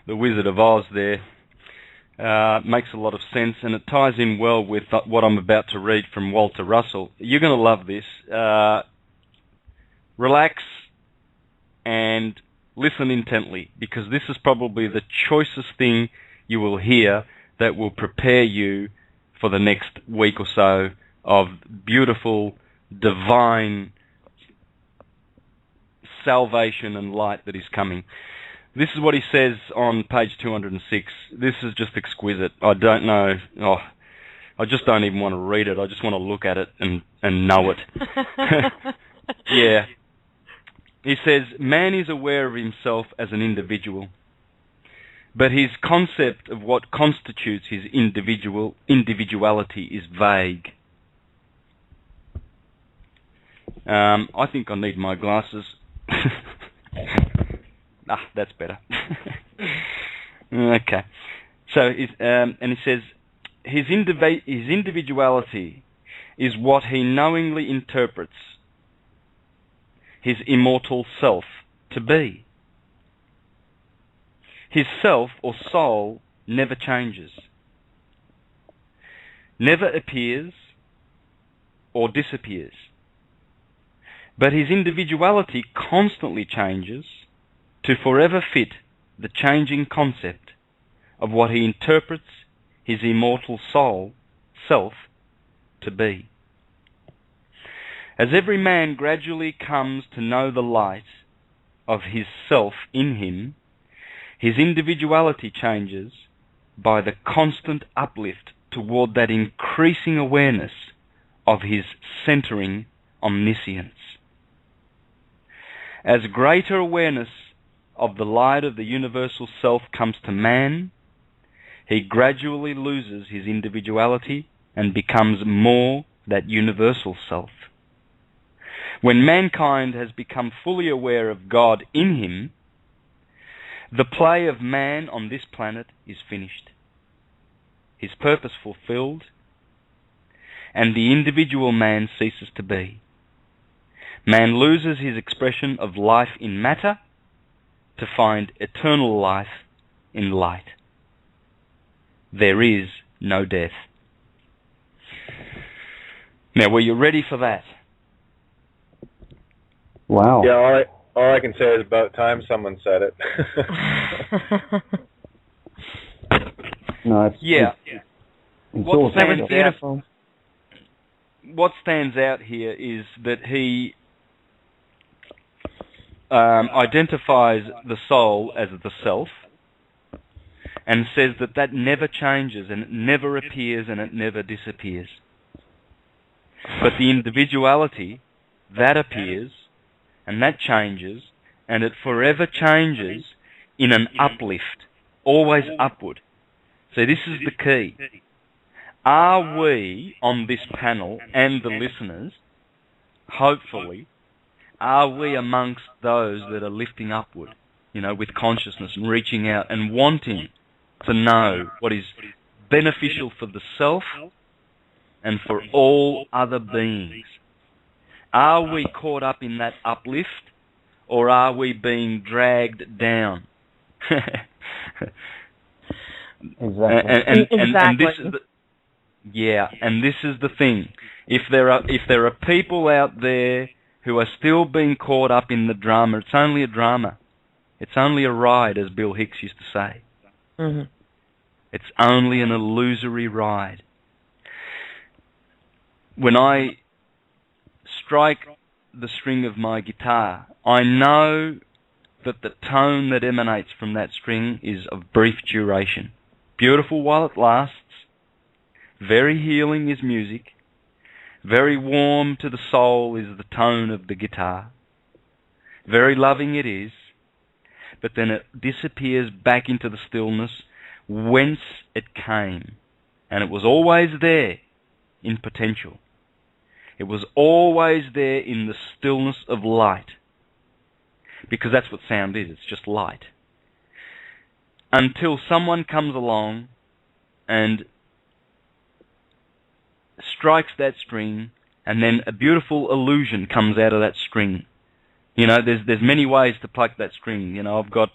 Wizard of Oz there makes a lot of sense, and it ties in well with what I'm about to read from Walter Russell. You're going to love this. Relax and listen intently, because this is probably the choicest thing you will hear that will prepare you for the next week or so of beautiful, divine salvation and light that is coming. This is what he says on page 206. This is just exquisite. I don't know. I just don't even want to read it. I just want to look at it and know it. Yeah. He says, man is aware of himself as an individual, but his concept of what constitutes his individuality is vague. I think I need my glasses. That's better. Okay. So, and he says, his individuality is what he knowingly interprets his immortal self to be. His self or soul never changes, never appears or disappears. But his individuality constantly changes to forever fit the changing concept of what he interprets his immortal soul, self, to be. As every man gradually comes to know the light of his self in him, his individuality changes by the constant uplift toward that increasing awareness of his centering omniscience. As greater awareness of the light of the universal self comes to man, he gradually loses his individuality and becomes more that universal self. When mankind has become fully aware of God in him, the play of man on this planet is finished, his purpose fulfilled, and the individual man ceases to be. Man loses his expression of life in matter to find eternal life in light. There is no death. Now, were you ready for that? Wow. Yeah, all I can say is about time someone said it. No, it's what beautiful. What stands out here is that he identifies the soul as the self and says that never changes and it never appears and it never disappears. But the individuality, that appears and that changes, and it forever changes in an uplift, always upward. So this is the key. Are we on this panel and the listeners, hopefully, are we amongst those that are lifting upward, with consciousness and reaching out and wanting to know what is beneficial for the self and for all other beings? Are we caught up in that uplift, or are we being dragged down? Exactly. And this is and this is the thing. If there are people out there who are still being caught up in the drama, it's only a drama. It's only a ride, as Bill Hicks used to say. Mm-hmm. It's only an illusory ride. When I strike the string of my guitar, I know that the tone that emanates from that string is of brief duration. Beautiful while it lasts, very healing is music, very warm to the soul is the tone of the guitar, very loving it is, but then it disappears back into the stillness whence it came, and it was always there in potential. It was always there in the stillness of light, because that's what sound is, it's just light. Until someone comes along and strikes that string, and then a beautiful illusion comes out of that string. You know, there's many ways to pluck that string. You know, I've got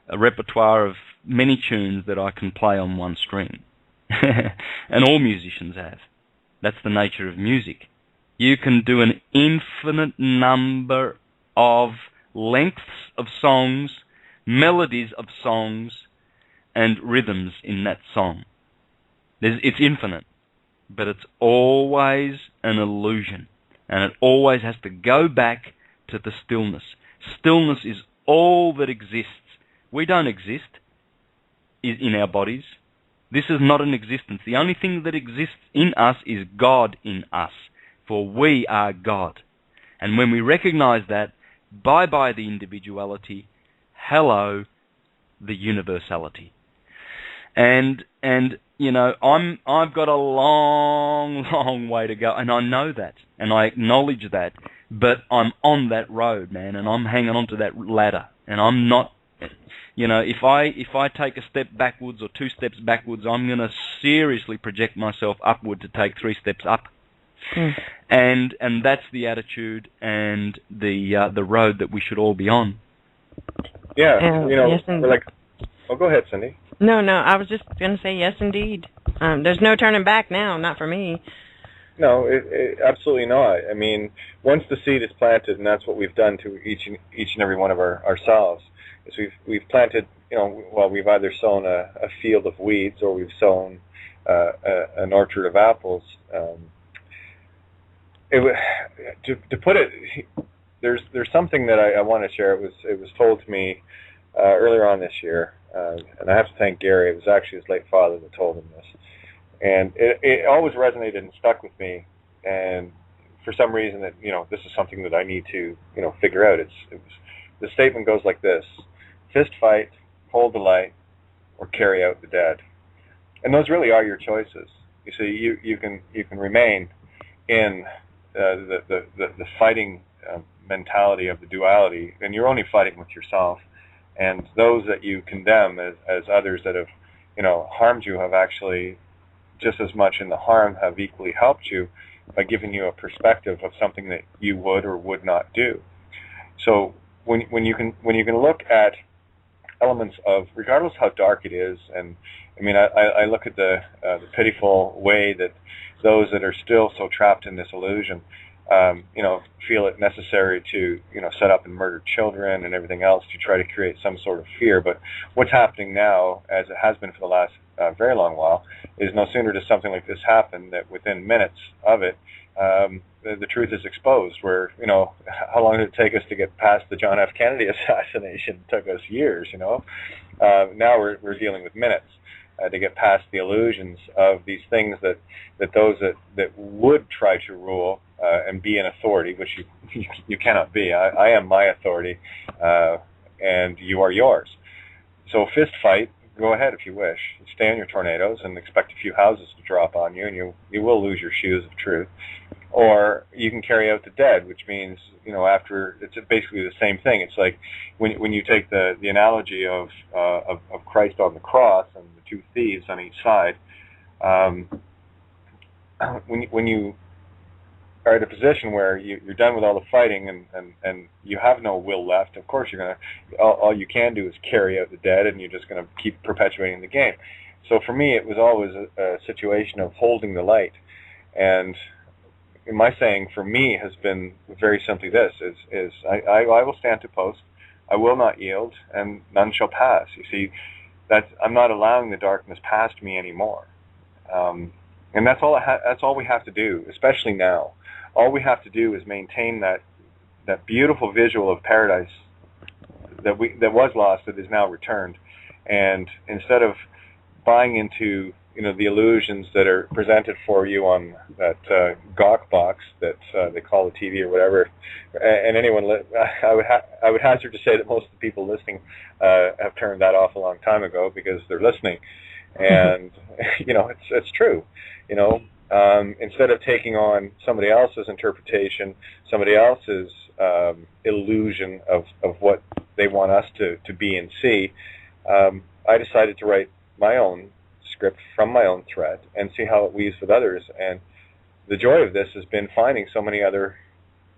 a repertoire of many tunes that I can play on one string. And all musicians have. That's the nature of music. You can do an infinite number of lengths of songs, melodies of songs, and rhythms in that song. It's infinite, but it's always an illusion, and it always has to go back to the stillness. Stillness is all that exists. We don't exist in our bodies. This is not an existence. The only thing that exists in us is God in us, for we are God. And when we recognize that, bye-bye the individuality, hello the universality. And you know, I've got a long way to go, and I know that, and I acknowledge that, but I'm on that road, man, and I'm hanging on to that ladder, and I'm not, you know, if I take a step backwards or 2 steps backwards, I'm going to seriously project myself upward to take 3 steps up. And that's the attitude and the road that we should all be on. Yeah, you know, yes, we're like, oh, go ahead, Cindy. No, I was just going to say yes, indeed. There's no turning back now, not for me. No, absolutely not. I mean, once the seed is planted, and that's what we've done to each and every one of ourselves, is we've planted, you know, well, we've either sown a field of weeds or we've sown an orchard of apples. To put it, there's something that I want to share. It was told to me earlier on this year, and I have to thank Gary. It was actually his late father that told him this, and it always resonated and stuck with me. And for some reason, that, you know, this is something that I need to, you know, figure out. The statement goes like this: fist fight, hold the light, or carry out the dead. And those really are your choices. You see, you can remain in the fighting mentality of the duality, and you're only fighting with yourself. And those that you condemn as others that have, you know, harmed you have actually just as much in the harm have equally helped you by giving you a perspective of something that you would or would not do. So when you can look at elements of, regardless how dark it is, and I mean, I look at the pitiful way that those that are still so trapped in this illusion, you know, feel it necessary to, you know, set up and murder children and everything else to try to create some sort of fear. But what's happening now, as it has been for the last very long while, is no sooner does something like this happen that within minutes of it, the truth is exposed. Where, you know, how long did it take us to get past the John F. Kennedy assassination? It took us years, you know. Now we're dealing with minutes to get past the illusions of these things that those that would try to rule and be an authority, which you cannot be. I am my authority, and you are yours. So fist fight, go ahead if you wish. Stay on your tornadoes and expect a few houses to drop on you, and you will lose your shoes of truth. Or you can carry out the dead, which means, you know, after, it's basically the same thing. It's like when you take the analogy of Christ on the cross and the 2 thieves on each side, when you are at a position where you're done with all the fighting and you have no will left, of course all you can do is carry out the dead, and you're just going to keep perpetuating the game. So for me, it was always a situation of holding the light. And my saying for me has been very simply this: is I will stand to post. I will not yield, and none shall pass. You see, I'm not allowing the darkness past me anymore. And that's all. That's all we have to do, especially now. All we have to do is maintain that beautiful visual of paradise that was lost, that is now returned. And instead of buying into the illusions that are presented for you on that gawk box that they call the TV or whatever, and anyone, I would hazard to say that most of the people listening have turned that off a long time ago because they're listening, and it's true. Instead of taking on somebody else's interpretation, somebody else's illusion of what they want us to be and see, I decided to write my own script from my own thread and see how it weaves with others. And the joy of this has been finding so many other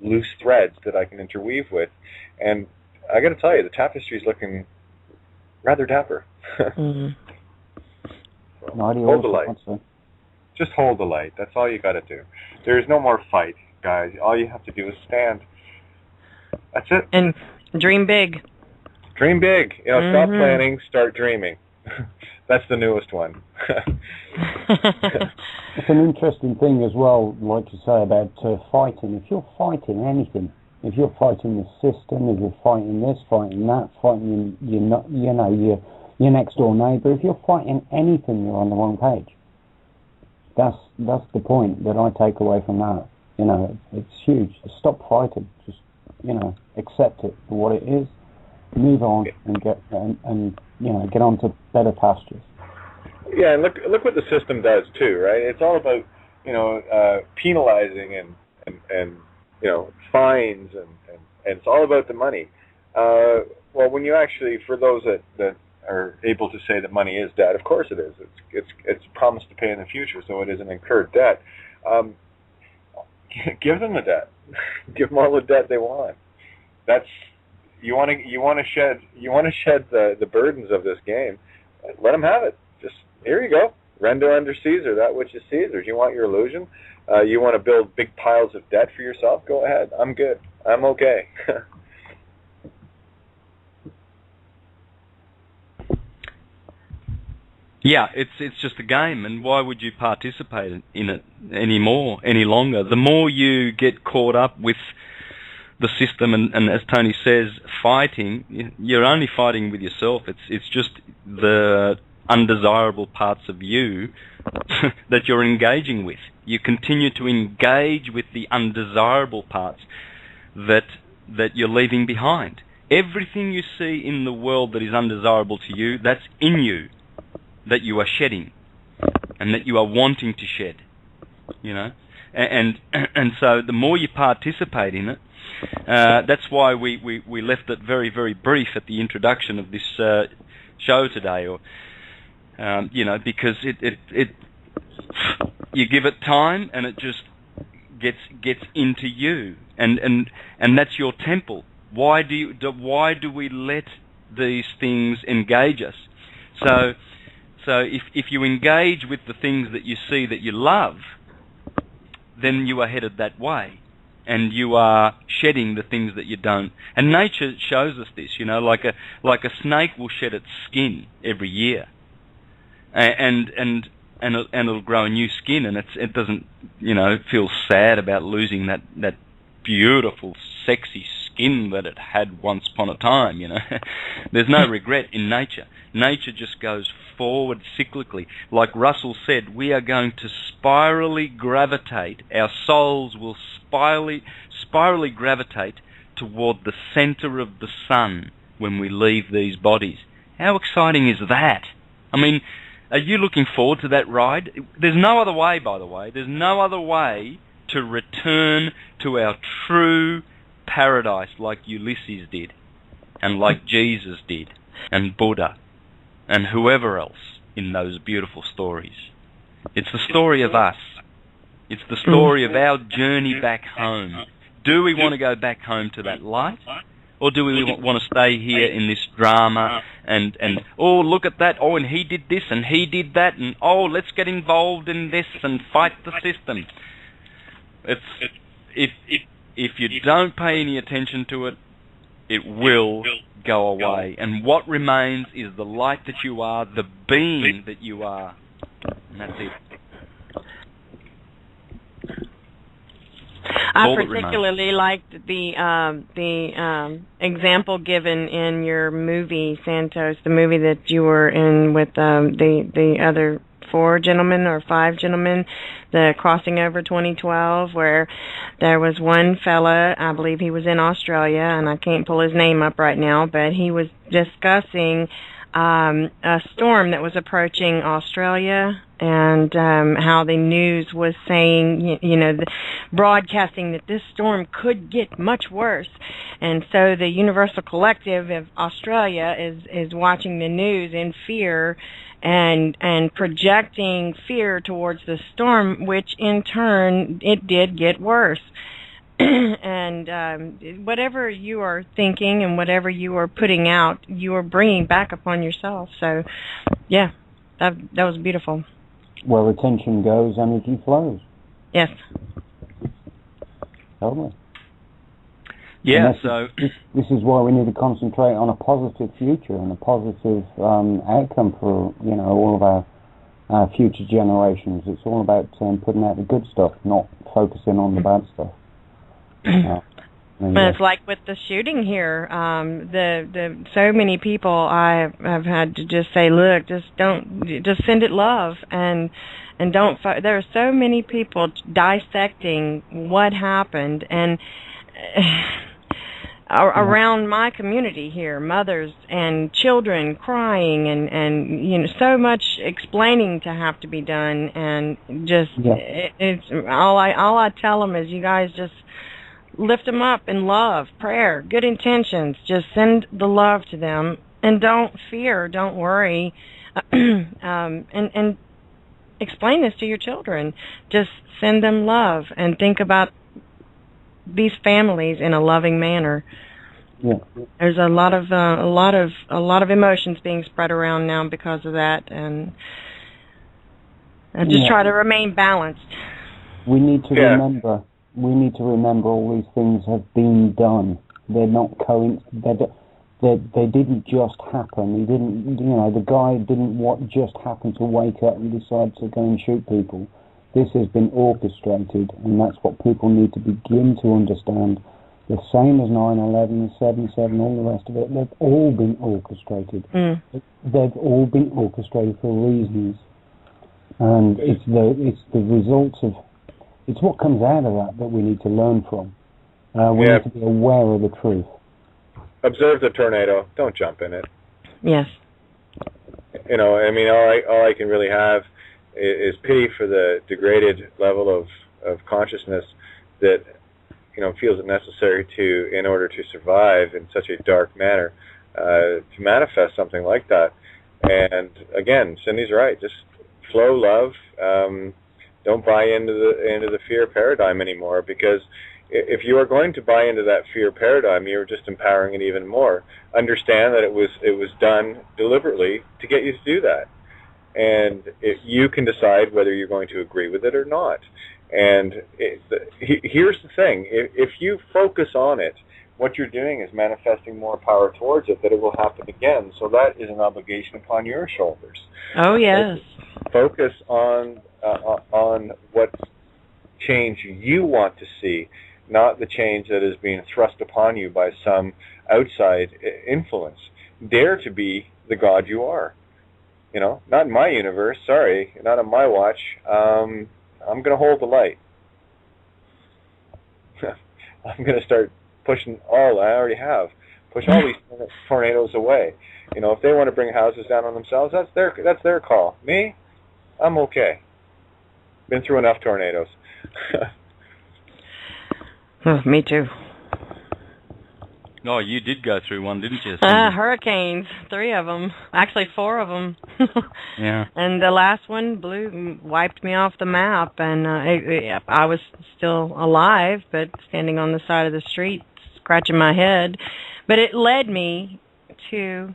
loose threads that I can interweave with. And I got to tell you, the tapestry is looking rather dapper. Mm-hmm. So, hold the light. Just hold the light. That's all you got to do. There's no more fight, guys. All you have to do is stand. That's it. And dream big. Dream big. Stop planning, start dreaming. That's the newest one. It's an interesting thing as well, like you say, about fighting. If you're fighting anything, if you're fighting the system, if you're fighting this, fighting that, fighting your next door neighbour, if you're fighting anything, you're on the wrong page. That's the point that I take away from that. It's huge. Stop fighting. Just accept it for what it is. Move on and get on to better pastures. Yeah, and look what the system does too, right? It's all about penalizing and fines and it's all about the money. Well, when you actually, for those that are able to say that money is debt, of course it is. It's promised to pay in the future, so it is an incurred debt. Give them the debt. Give them all the debt they want. That's you want to shed the burdens of this game. Let them have it. Just here you go. Render unto Caesar that which is Caesar's. You want your illusion? You want to build big piles of debt for yourself? Go ahead. I'm good. I'm okay. Yeah, it's just a game, and why would you participate in it any longer? The more you get caught up with the system, and as Tony says, fighting, you're only fighting with yourself. It's just the undesirable parts of you that you're engaging with. You continue to engage with the undesirable parts that you're leaving behind. Everything you see in the world that is undesirable to you, that's in you, that you are shedding and that you are wanting to shed, and so the more you participate in it, that's why we left it very, very brief at the introduction of this show today, or because it you give it time and it just gets into you, and that's your temple. Why do we let these things engage us? So if you engage with the things that you see that you love, then you are headed that way, and you are shedding the things that you don't. And nature shows us this, like a snake will shed its skin every year, and it'll grow a new skin, and it doesn't feel sad about losing that beautiful, sexy skin that it had once upon a time. There's no regret in nature. Nature just goes forward cyclically. Like Russell said, we are going to spirally gravitate. Our souls will spirally gravitate toward the center of the sun when we leave these bodies. How exciting is that? I mean, are you looking forward to that ride? There's no other way, by the way. There's no other way to return to our true paradise like Ulysses did, and like Jesus did, and Buddha, and whoever else in those beautiful stories. It's the story of us. It's the story of our journey back home. Do we want to go back home to that light? Or do we want to stay here in this drama and oh, look at that, oh, and he did this and he did that, and oh, let's get involved in this and fight the system. If you don't pay any attention to it, it will go away. And what remains is the light that you are, the being that you are. And that's it. I particularly liked the example given in your movie, Santos, the movie that you were in with the other 4 gentlemen or 5 gentlemen, the Crossing Over 2012, where there was one fella, I believe he was in Australia, and I can't pull his name up right now, but he was discussing a storm that was approaching Australia, and how the news was saying, broadcasting that this storm could get much worse. And so the Universal Collective of Australia is watching the news in fear and projecting fear towards the storm, which in turn it did get worse. And whatever you are thinking and whatever you are putting out, you are bringing back upon yourself. So, yeah, that was beautiful. Where attention goes, energy flows. Yes. Totally. Yeah, so... This is why we need to concentrate on a positive future and a positive outcome for, all of our future generations. It's all about putting out the good stuff, not focusing on the bad stuff. But it's like with the shooting here, the so many people I've had to just say, look, just send it love, and don't. There are so many people dissecting what happened, and around my community here, mothers and children crying, and so much explaining to have to be done, and just it's all I tell them is, you guys just lift them up in love, prayer, good intentions. Just send the love to them, and don't fear, don't worry, and explain this to your children. Just send them love and think about these families in a loving manner. Yeah. There's a lot of emotions being spread around now because of that, and just try to remain balanced. We need to remember. We need to remember all these things have been done. They're not they didn't just happen. He didn't, the guy didn't just happen to wake up and decide to go and shoot people. This has been orchestrated, and that's what people need to begin to understand. The same as 9/11, 7/7, all the rest of it. They've all been orchestrated. They've all been orchestrated for reasons, and it's the results of. It's what comes out of that we need to learn from. We need to be aware of the truth. Observe the tornado. Don't jump in it. Yes. All I can really have is pity for the degraded level of consciousness that, feels it necessary in order to survive in such a dark manner, to manifest something like that. And again, Cindy's right. Just flow love. Don't buy into the fear paradigm anymore, because if you are going to buy into that fear paradigm, you're just empowering it even more. Understand that it was done deliberately to get you to do that, and you can decide whether you're going to agree with it or not. And here's the thing: if you focus on it, what you're doing is manifesting more power towards it, that it will happen again. So that is an obligation upon your shoulders. Oh yes. Focus on what change you want to see, not the change that is being thrust upon you by some outside influence. Dare to be the God you are. Not in my universe, sorry, not on my watch. I'm going to hold the light. I'm going to start pushing I already have. Push all these tornadoes away. If they want to bring houses down on themselves, that's their call. Me, I'm okay. Been through enough tornadoes. Me too. Oh, you did go through one, didn't you? Hurricanes, 3 of them. Actually, 4 of them. Yeah. And the last one wiped me off the map, and I was still alive, but standing on the side of the street, scratching my head. But it led me to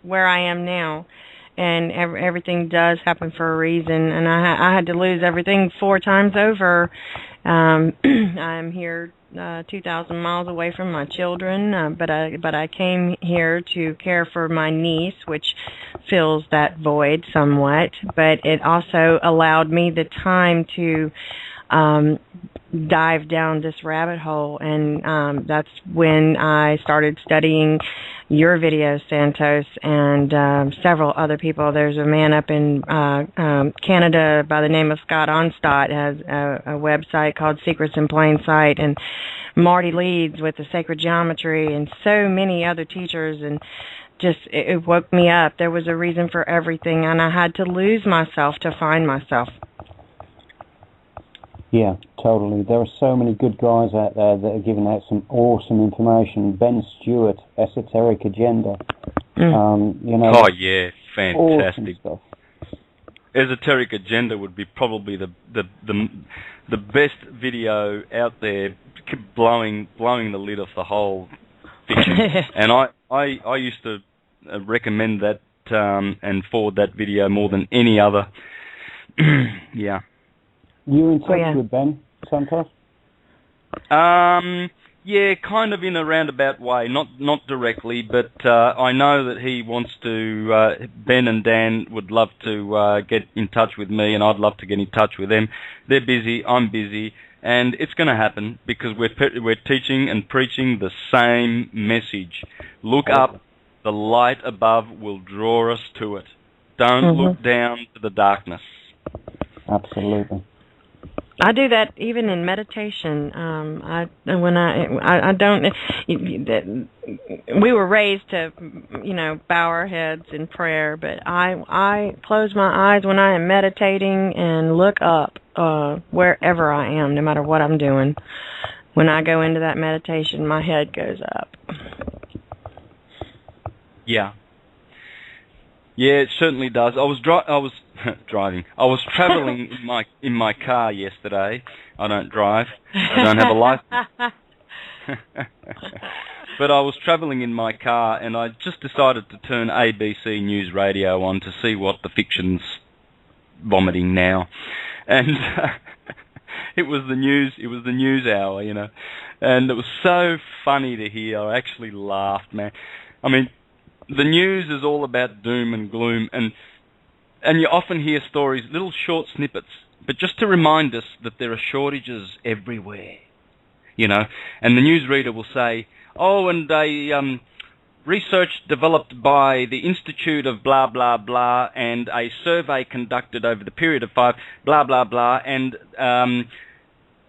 where I am now. And everything does happen for a reason, and I had to lose everything 4 times over, I'm here 2,000 miles away from my children, but I came here to care for my niece, which fills that void somewhat. But it also allowed me the time to dive down this rabbit hole, and that's when I started studying your videos, Santos, and several other people. There's a man up in Canada by the name of Scott Onstadt, has a website called Secrets in Plain Sight, and Marty Leeds with the Sacred Geometry, and so many other teachers, and just it woke me up. There was a reason for everything, and I had to lose myself to find myself. Yeah, totally. There are so many good guys out there that are giving out some awesome information. Ben Stewart, Esoteric Agenda. Oh yeah, fantastic awesome stuff. Esoteric Agenda would be probably the best video out there, blowing the lid off the whole fiction. And I used to recommend that and forward that video more than any other. Yeah. You in touch with Ben Santos? Yeah, kind of in a roundabout way, not directly, but I know that he wants to. Ben and Dan would love to get in touch with me, and I'd love to get in touch with them. They're busy, I'm busy, and it's going to happen because we're teaching and preaching the same message. Look up, the light above will draw us to it. Don't look down to the darkness. Absolutely. I do that even in meditation. I don't. We were raised to, bow our heads in prayer, but I close my eyes when I am meditating and look up wherever I am, no matter what I'm doing. When I go into that meditation, my head goes up. Yeah. Yeah, it certainly does. I was driving. I was traveling in my car yesterday. I don't drive. I don't have a license. But I was traveling in my car, and I just decided to turn ABC News Radio on to see what the fiction's vomiting now. And it was the news. It was the news hour, and it was so funny to hear. I actually laughed, man. I mean, the news is all about doom and gloom, and you often hear stories, little short snippets, but just to remind us that there are shortages everywhere, And the newsreader will say, oh, and a research developed by the Institute of blah, blah, blah, and a survey conducted over the period of 5, blah, blah, blah, and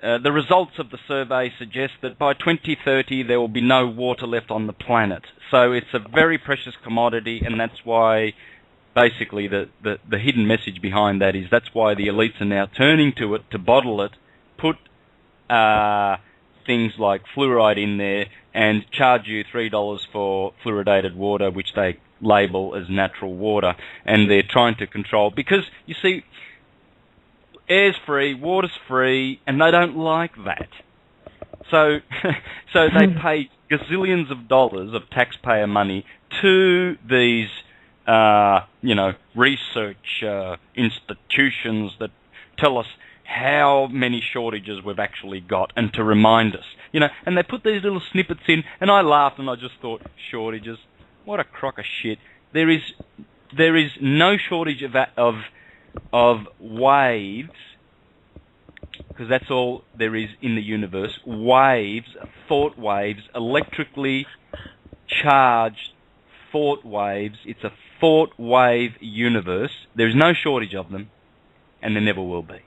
the results of the survey suggest that by 2030 there will be no water left on the planet. So it's a very precious commodity, and that's why basically the hidden message behind that is that's why the elites are now turning to it to bottle it, put things like fluoride in there, and charge you $3 for fluoridated water, which they label as natural water, and they're trying to control, because, you see, air's free, water's free, and they don't like that. So they pay gazillions of dollars of taxpayer money to these, research institutions that tell us how many shortages we've actually got, and to remind us, and they put these little snippets in, and I laughed and I just thought, shortages? What a crock of shit. There is no shortage of waves, because that's all there is in the universe. Waves, thought waves, electrically charged thought waves. It's a thought wave universe. There's no shortage of them, and there never will be.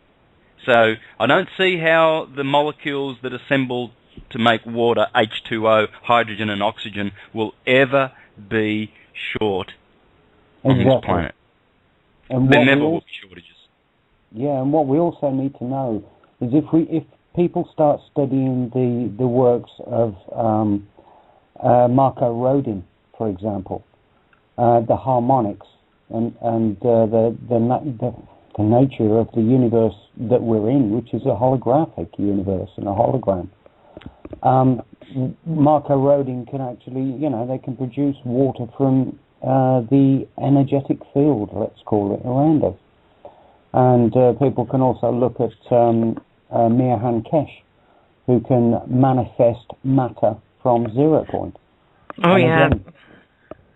So I don't see how the molecules that assemble to make water, H2O, hydrogen and oxygen, will ever be short on this planet. And there never will be shortages. Yeah, and what we also need to know is if people start studying the works of Marco Rodin, for example, the harmonics and the nature of the universe that we're in, which is a holographic universe and a hologram. Marco Rodin can actually, they can produce water from the energetic field, let's call it, around us. And people can also look at Mirhan Kesh, who can manifest matter from 0 point. Oh, and yeah. Again,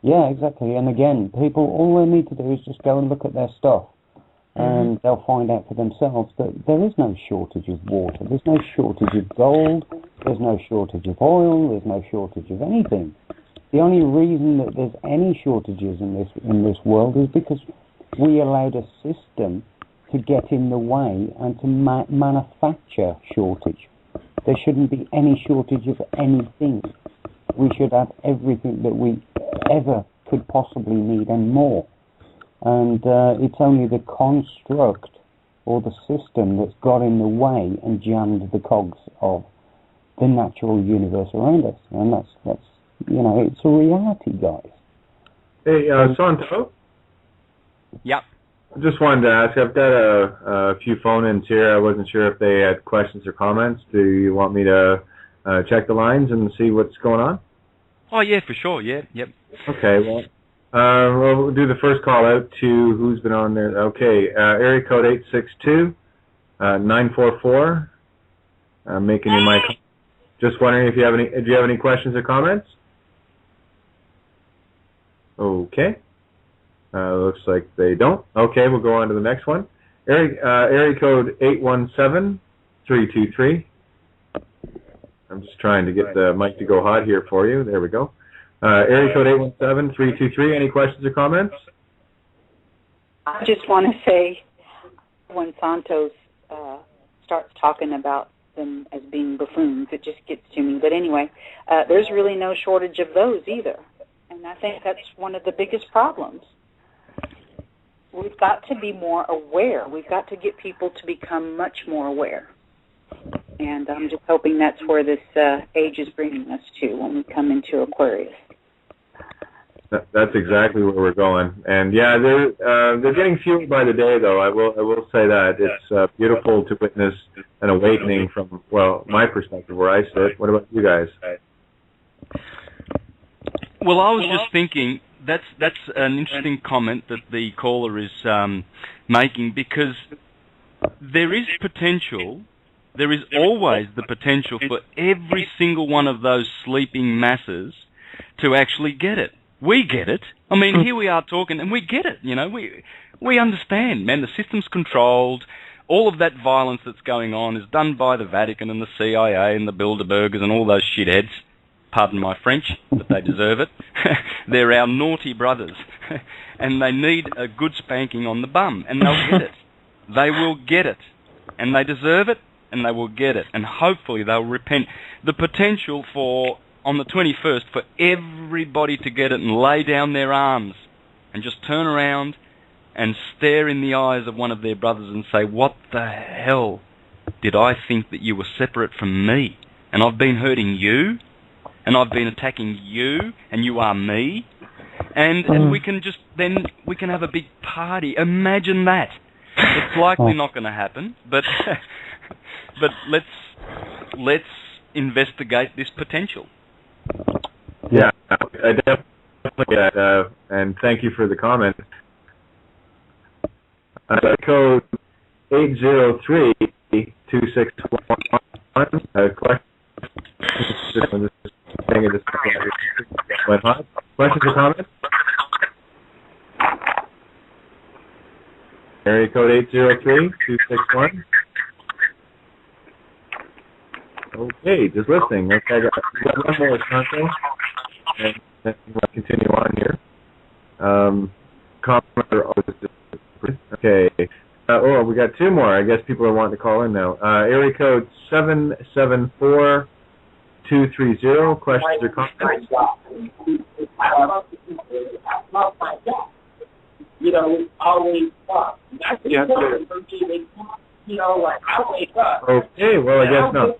yeah, exactly. And again, people, all they need to do is just go and look at their stuff, and they'll find out for themselves that there is no shortage of water. There's no shortage of gold. There's no shortage of oil. There's no shortage of anything. The only reason that there's any shortages in this world is because we allowed a system to get in the way and to manufacture shortage. There shouldn't be any shortage of anything. We should have everything that we ever could possibly need and more. And it's only the construct or the system that's got in the way and jammed the cogs of the natural universe around us. And that's it's a reality, guys. Hey, Santo? Yep. I just wanted to ask, I've got a few phone-ins here. I wasn't sure if they had questions or comments. Do you want me to check the lines and see what's going on? Oh, yeah, for sure, yeah, yep. Okay, well, we'll do the first call out to who's been on there. Okay, area code 862-944. I'm making you my... Just wondering if do you have any questions or comments? Okay. Looks like they don't. Okay, we'll go on to the next one. Area code 817-323. I'm just trying to get the mic to go hot here for you. There we go. Area code 817-323. Any questions or comments? I just want to say, when Santos starts talking about them as being buffoons, it just gets to me. But anyway, there's really no shortage of those either. And I think that's one of the biggest problems. We've got to be more aware. We've got to get people to become much more aware. And I'm just hoping that's where this age is bringing us to when we come into Aquarius. That's exactly where we're going. And yeah, they're getting fewer by the day, though. I will say that it's beautiful to witness an awakening from, well, my perspective where I sit. What about you guys? Well, I was just thinking that's an interesting comment that the caller is making, because there is potential. There is always the potential for every single one of those sleeping masses to actually get it. We get it. I mean, here we are talking, and we get it. We understand, man. The system's controlled. All of that violence that's going on is done by the Vatican and the CIA and the Bilderbergers and all those shitheads. Pardon my French, but they deserve it. They're our naughty brothers, and they need a good spanking on the bum, and they'll get it. They will get it, and they deserve it, and they will get it, and hopefully they'll repent. The potential for, on the 21st, for everybody to get it and lay down their arms and just turn around and stare in the eyes of one of their brothers and say, what the hell did I think that you were separate from me? And I've been hurting you, and I've been attacking you, and you are me, and we can just, then we can have a big party. Imagine that. It's likely not going to happen, but but let's investigate this potential. Yeah, I definitely get that, and thank you for the comment. Code 803-2611. Questions or comments? Area code 803-261. Okay, just listening. Okay, I got one more content, and then we'll continue on here. Okay. We got two more. I guess people are wanting to call in now. Area code 774-230. Questions or comments? Always up. That's the answer. Like I wake up. Okay, well, I guess not.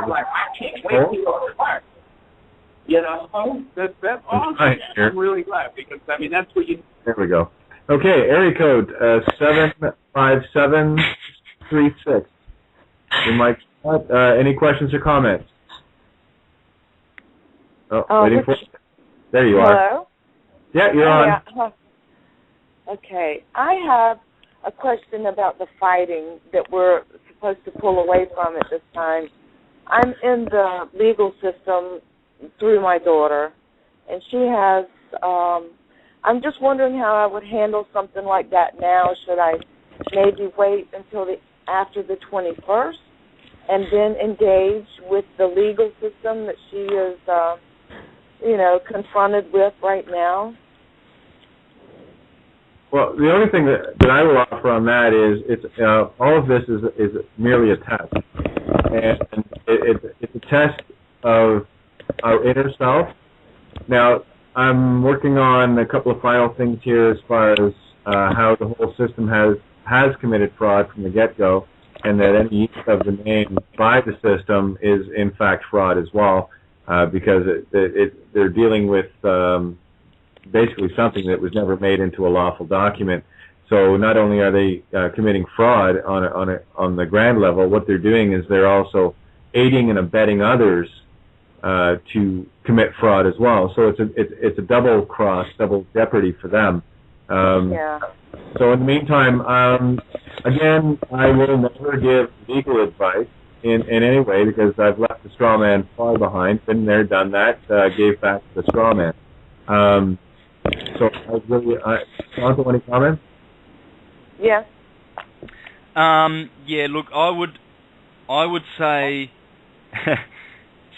Like I can't wait to go to work. That's awesome. I'm really glad because that's what you. There we go. Okay, area code 75736. You might. Any questions or comments? Waiting for. There you are. Hello? Yeah, you're on. Okay, I have a question about the fighting that we're supposed to pull away from it this time. I'm in the legal system through my daughter, and she has, I'm just wondering how I would handle something like that now. Should I maybe wait until after the 21st and then engage with the legal system that she is, confronted with right now? Well, the only thing that I will offer on that is it's all of this is merely a test, and it's a test of our inner self. Now, I'm working on a couple of final things here as far as how the whole system has committed fraud from the get-go, and that any use of the name by the system is in fact fraud as well, because they're dealing with basically something that was never made into a lawful document. So not only are they committing fraud on the grand level, what they're doing is they're also aiding and abetting others to commit fraud as well. So it's a double cross, double jeopardy for them. So in the meantime, again, I will never give legal advice in any way, because I've left the straw man far behind, been there, done that, gave back to the straw man. So I really, Santo, any comments? Yeah. Yeah. Look, I would say,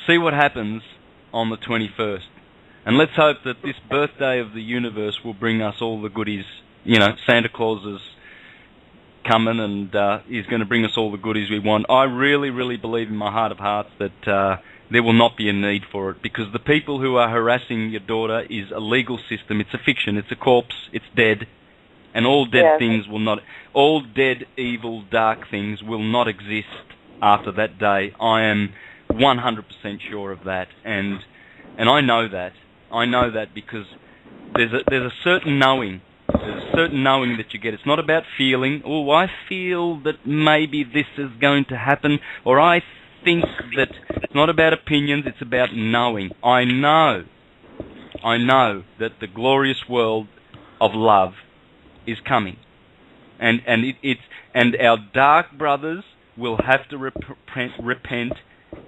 see what happens on the 21st, and let's hope that this birthday of the universe will bring us all the goodies. Santa Claus is coming, and he's going to bring us all the goodies we want. I really, really believe in my heart of hearts that there will not be a need for it, because the people who are harassing your daughter is a legal system. It's a fiction. It's a corpse. It's dead. And all dead things will not, all dead, evil, dark things will not exist after that day. I am 100% sure of that. And I know that. I know that because there's a certain knowing. There's a certain knowing that you get. It's not about feeling, oh, I feel that maybe this is going to happen, or I think that. It's not about opinions, it's about knowing. I know that the glorious world of love is coming. And our dark brothers will have to repent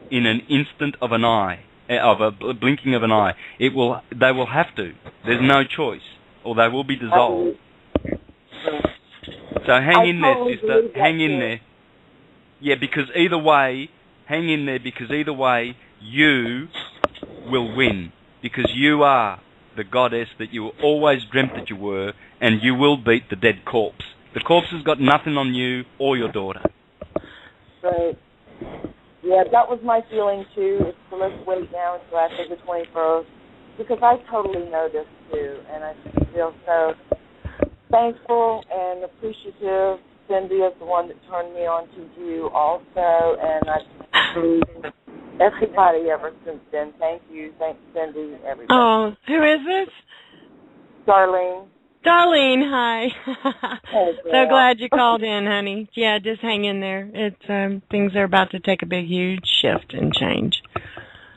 in an instant of an eye, of a blinking of an eye. They will have to. There's no choice, or they will be dissolved. So hang in there, sister. Hang in there. Yeah, because either way, hang in there, because either way, you will win. Because you are the goddess that you always dreamt that you were, and you will beat the dead corpse. The corpse has got nothing on you or your daughter. Right. Yeah, that was my feeling too. So let's wait now until after the 21st, because I totally know this too, and I feel so thankful and appreciative. Cindy is the one that turned me on to you also, and I believe everybody ever since then. Thank you. Thanks, Cindy, everybody. Oh, who is this? Darlene. Darlene, hi. Hey, so glad you called in, honey. Yeah, just hang in there. It's things are about to take a big, huge shift and change.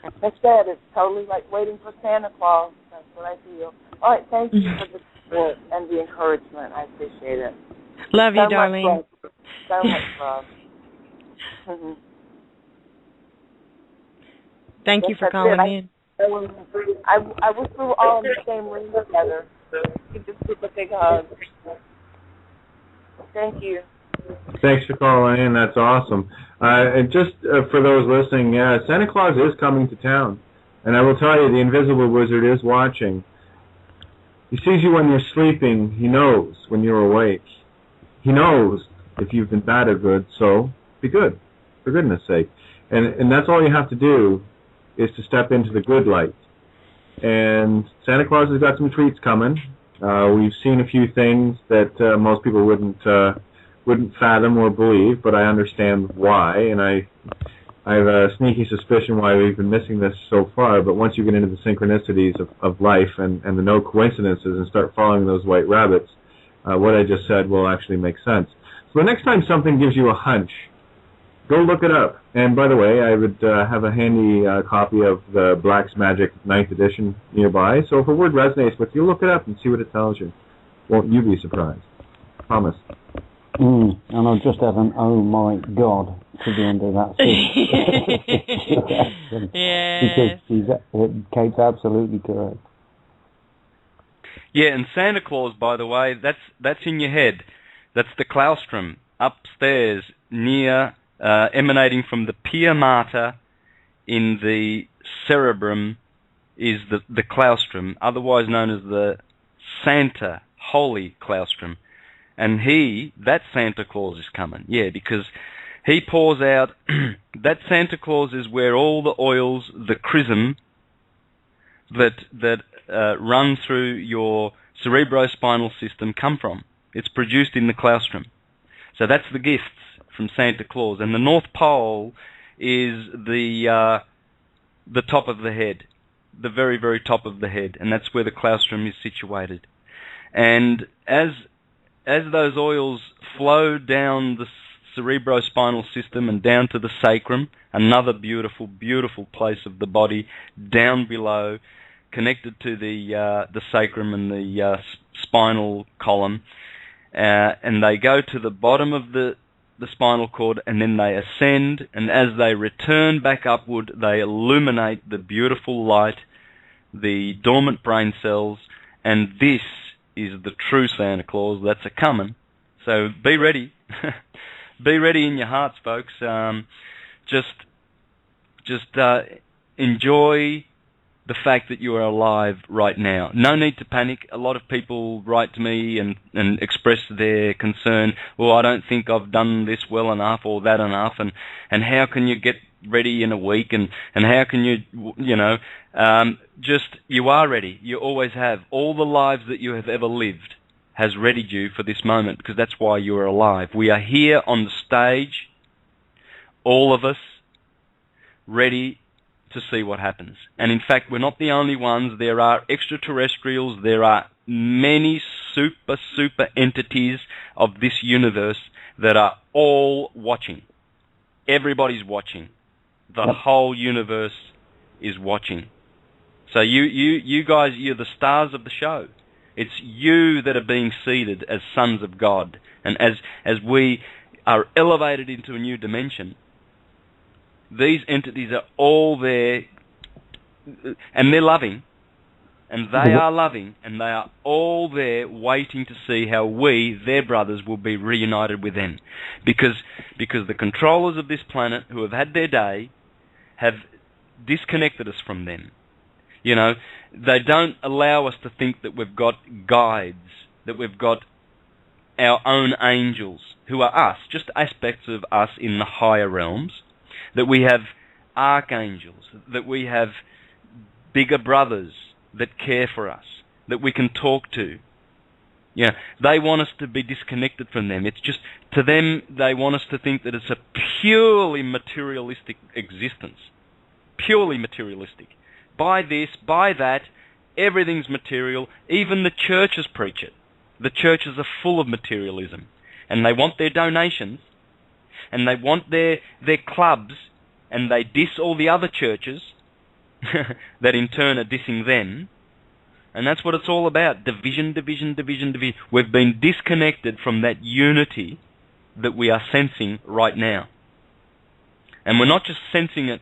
Like I said, it's totally like waiting for Santa Claus. That's what I feel. All right, thank you for the support and the encouragement. I appreciate it. Love you, Darlene. So much love. Mm-hmm. Thank you for calling in. I wish we were all in the same room together. You just give a big hug. Thank you. Thanks for calling in. That's awesome. And just for those listening, Santa Claus is coming to town. And I will tell you, the Invisible Wizard is watching. He sees you when you're sleeping. He knows when you're awake. He knows if you've been bad or good, so be good, for goodness sake. And that's all you have to do, is to step into the good light. And Santa Claus has got some treats coming. We've seen a few things that most people wouldn't fathom or believe, but I understand why, and I have a sneaky suspicion why we've been missing this so far. But once you get into the synchronicities of life and the no coincidences and start following those white rabbits, what I just said will actually make sense. So the next time something gives you a hunch, go look it up. And by the way, I would have a handy copy of the Black's Magic 9th edition nearby. So if a word resonates with you, look it up and see what it tells you. Won't you be surprised? Promise. And I've just had an oh my God to the end of that situation. Yes. Because Kate's absolutely correct. Yeah, and Santa Claus, by the way, that's in your head. That's the claustrum upstairs, near, emanating from the pia mater in the cerebrum, is the claustrum, otherwise known as the Santa Holy Claustrum. And that Santa Claus is coming, because he pours out, that Santa Claus is where all the oils, the chrism, that run through your cerebrospinal system come from. It's produced in the claustrum. So that's the gifts from Santa Claus. And the North Pole is the top of the head, the very, very top of the head, and that's where the claustrum is situated. And as those oils flow down the cerebrospinal system and down to the sacrum, another beautiful, beautiful place of the body, down below, connected to the sacrum and the spinal column, and they go to the bottom of the spinal cord, and then they ascend, and as they return back upward, they illuminate the beautiful light, the dormant brain cells, and this is the true Santa Claus that's a-coming. So be ready. Be ready in your hearts, folks. Just enjoy the fact that you are alive right now. No need to panic. A lot of people write to me and express their concern. Well, I don't think I've done this well enough or that enough, and how can you get ready in a week, and how can you are ready. You always have. All the lives that you have ever lived has readied you for this moment, because that's why you are alive. We are here on the stage, all of us, ready to see what happens. And in fact, we're not the only ones. There are extraterrestrials, there are many super entities of this universe that are all watching. Everybody's watching. The whole universe is watching. So you guys, you're the stars of the show. It's you that are being seeded as sons of God. And as we are elevated into a new dimension, these entities are all there, and they're loving, and they are loving, and they are all there waiting to see how we, their brothers, will be reunited with them. Because the controllers of this planet, who have had their day, have disconnected us from them. You know, they don't allow us to think that we've got guides, that we've got our own angels, who are us, just aspects of us in the higher realms, that we have archangels, that we have bigger brothers that care for us, that we can talk to. You know, they want us to be disconnected from them. It's just, to them, they want us to think that it's a purely materialistic existence. Purely materialistic. Buy this, buy that, everything's material. Even the churches preach it. The churches are full of materialism. And they want their donations, and they want their clubs, and they diss all the other churches that in turn are dissing them. And that's what it's all about. Division. We've been disconnected from that unity that we are sensing right now. And we're not just sensing it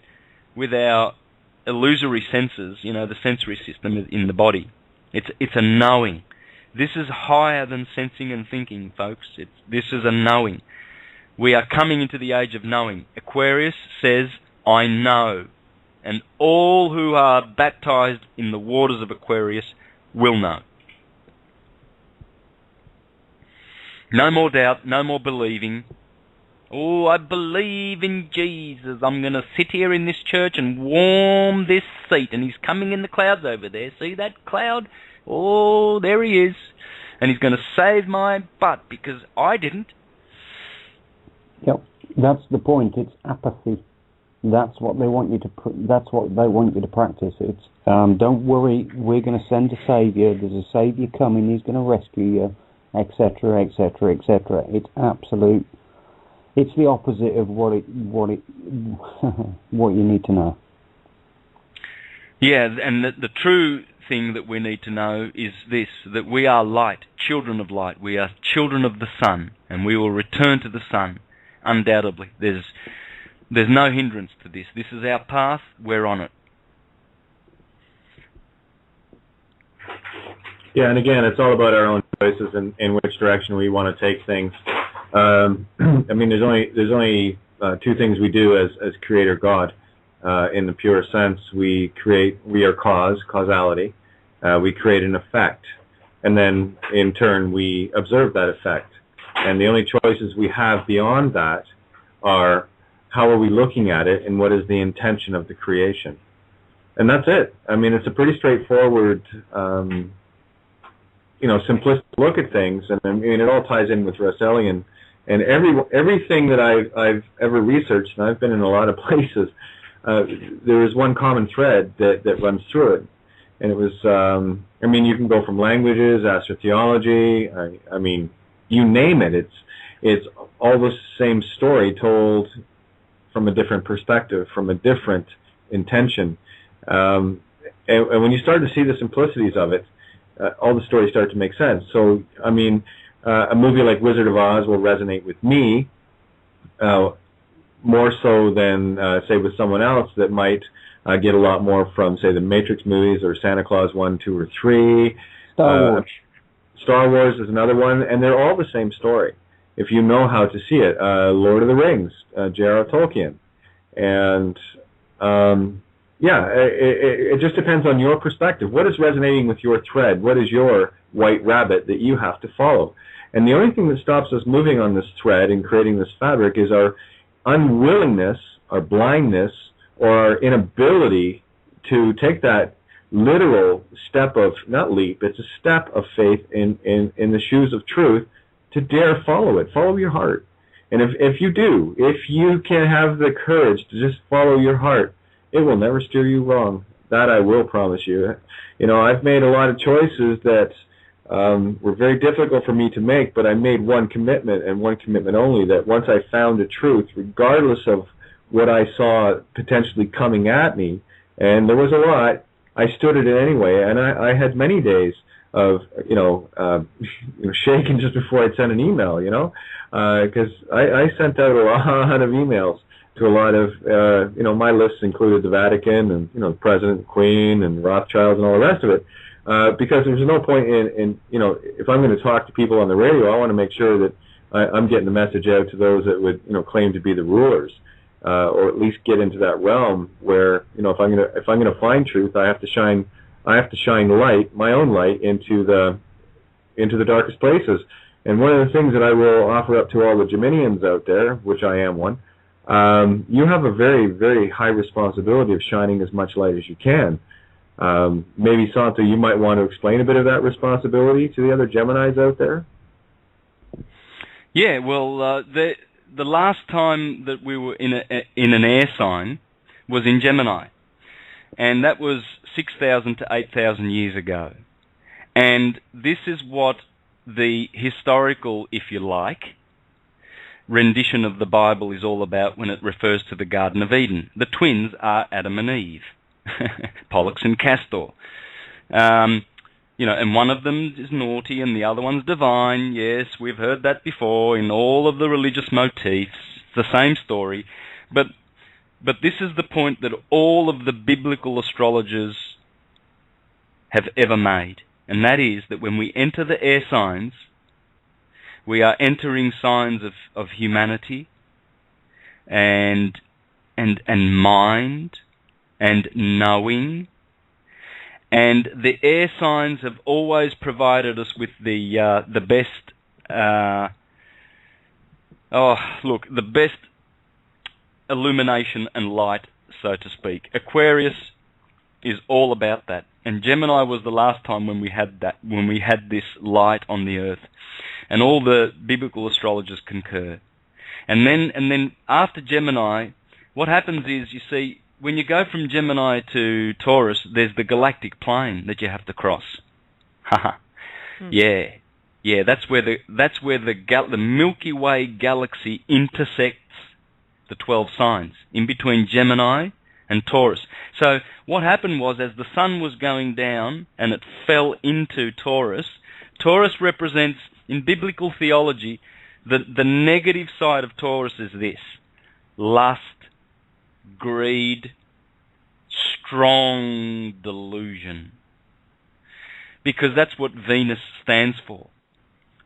with our illusory senses, you know, the sensory system in the body. It's a knowing. This is higher than sensing and thinking, folks. This is a knowing. We are coming into the age of knowing. Aquarius says, I know. And all who are baptized in the waters of Aquarius will know. No more doubt, no more believing. Oh, I believe in Jesus. I'm going to sit here in this church and warm this seat. And he's coming in the clouds over there. See that cloud? Oh, there he is. And he's going to save my butt because I didn't. Yep, that's the point. It's apathy. That's what they want you to. That's what they want you to practice. It's don't worry. We're going to send a savior. There's a savior coming. He's going to rescue you, etc., etc., etc. It's absolute. It's the opposite of what you need to know. Yeah, and the true thing that we need to know is this: that we are light, children of light. We are children of the sun, and we will return to the sun, undoubtedly. There's no hindrance to this. This is our path. We're on it. Yeah, and again, it's all about our own choices and in which direction we want to take things. I mean, there's only two things we do as Creator God. In the pure sense, we are causality. We create an effect, and then in turn we observe that effect. And the only choices we have beyond that are how are we looking at it and what is the intention of the creation. And that's it. I mean, it's a pretty straightforward, simplistic look at things. And I mean, it all ties in with Russellian. And everything that I've ever researched, and I've been in a lot of places, there is one common thread that runs through it. And it was, I mean, you can go from languages, astrotheology, I mean, you name it. It's all the same story told from a different perspective, from a different intention. And when you start to see the simplicities of it, all the stories start to make sense. So, I mean, a movie like Wizard of Oz will resonate with me more so than, say, with someone else that might get a lot more from, say, the Matrix movies or Santa Claus 1, 2, or 3. Star Wars. Star Wars is another one, and they're all the same story if you know how to see it. Lord of the Rings, J.R.R. Tolkien. And, it just depends on your perspective. What is resonating with your thread? What is your white rabbit that you have to follow? And the only thing that stops us moving on this thread and creating this fabric is our unwillingness, our blindness, or our inability to take that literal step of, not leap, it's a step of faith in the shoes of truth, to dare follow it. Follow your heart. And if you do, if you can have the courage to just follow your heart, it will never steer you wrong. That I will promise you. You know, I've made a lot of choices that were very difficult for me to make, but I made one commitment, and one commitment only, that once I found the truth, regardless of what I saw potentially coming at me, and there was a lot, I stood it anyway, and I had many days of, shaking just before I'd send an email, because I sent out a lot of emails to a lot of, my lists included the Vatican and, the President, Queen, and Rothschilds and all the rest of it, because there's no point in if I'm going to talk to people on the radio, I want to make sure that I'm getting the message out to those that would, claim to be the rulers. Or at least get into that realm where if I'm gonna find truth, I have to shine light, my own light, into the darkest places. And one of the things that I will offer up to all the Geminians out there, which I am one, you have a very, very high responsibility of shining as much light as you can. Maybe Santo, you might want to explain a bit of that responsibility to the other Geminis out there. Yeah, well, the last time that we were in an air sign was in Gemini, and that was 6,000 to 8,000 years ago. And this is what the historical, if you like, rendition of the Bible is all about when it refers to the Garden of Eden. The twins are Adam and Eve, Pollux and Castor. And one of them is naughty and the other one's divine. Yes, we've heard that before in all of the religious motifs. It's the same story. But this is the point that all of the biblical astrologers have ever made. And that is that when we enter the air signs, we are entering signs of humanity and mind and knowing. And the air signs have always provided us with the best, the best illumination and light, so to speak. Aquarius is all about that, and Gemini was the last time when we had that, when we had this light on the earth, and all the biblical astrologers concur. And then after Gemini, what happens is, you see, when you go from Gemini to Taurus, there's the galactic plane that you have to cross. Haha. Yeah. That's where the Milky Way galaxy intersects the 12 signs in between Gemini and Taurus. So what happened was, as the sun was going down and it fell into Taurus, Taurus represents, in biblical theology, the negative side of Taurus is this: lust, greed, strong delusion. Because that's what Venus stands for.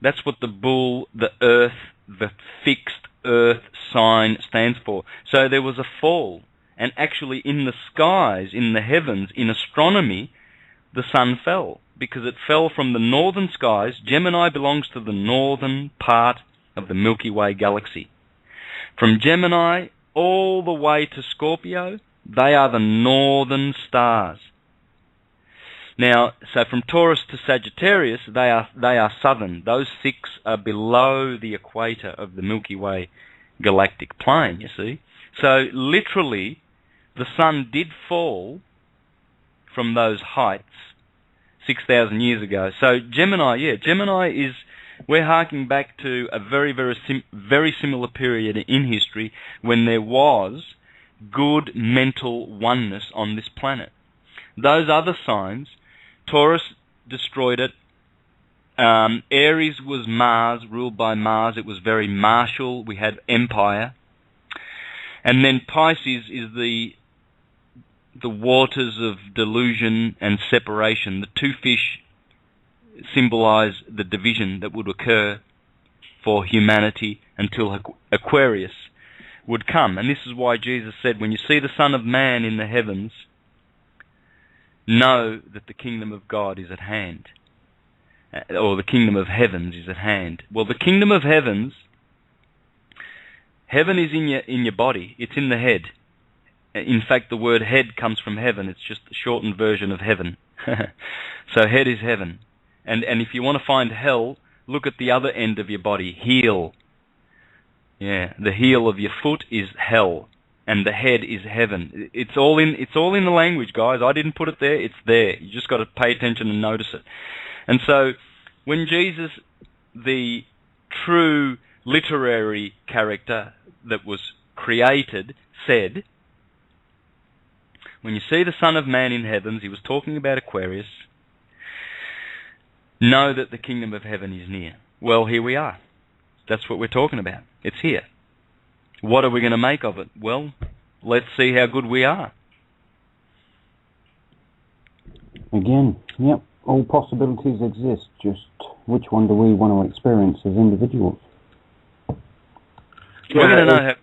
That's what the bull, the earth, the fixed earth sign stands for. So there was a fall. And actually in the skies, in the heavens, in astronomy, the sun fell. Because it fell from the northern skies. Gemini belongs to the northern part of the Milky Way galaxy. From Gemini all the way to Scorpio, they are the northern stars. Now, so from Taurus to Sagittarius, they are southern. Those 6 are below the equator of the Milky Way galactic plane, you see. So literally, the sun did fall from those heights 6,000 years ago. So Gemini is, we're harking back to a very, very similar period in history when there was good mental oneness on this planet. Those other signs, Taurus destroyed it. Aries was Mars, ruled by Mars. It was very martial. We had empire. And then Pisces is the waters of delusion and separation. The 2 fish symbolize the division that would occur for humanity until Aquarius would come. And this is why Jesus said, when you see the Son of Man in the heavens, know that the kingdom of God is at hand, or the kingdom of heavens is at hand. Well, the kingdom of heavens, heaven is in your body. It's in the head. In fact, the word head comes from heaven. It's just a shortened version of heaven. So head is heaven. And if you want to find hell, look at the other end of your body, heel. Yeah, the heel of your foot is hell, and the head is heaven. It's all in the language, guys. I didn't put it there. It's there. You just got to pay attention and notice it. And so, when Jesus, the true literary character that was created, said, when you see the Son of Man in heavens, he was talking about Aquarius, know that the kingdom of heaven is near. Well, here we are. That's what we're talking about. It's here. What are we going to make of it? Well, let's see how good we are. Again, yep, all possibilities exist. Just which one do we want to experience as individuals? We're going to know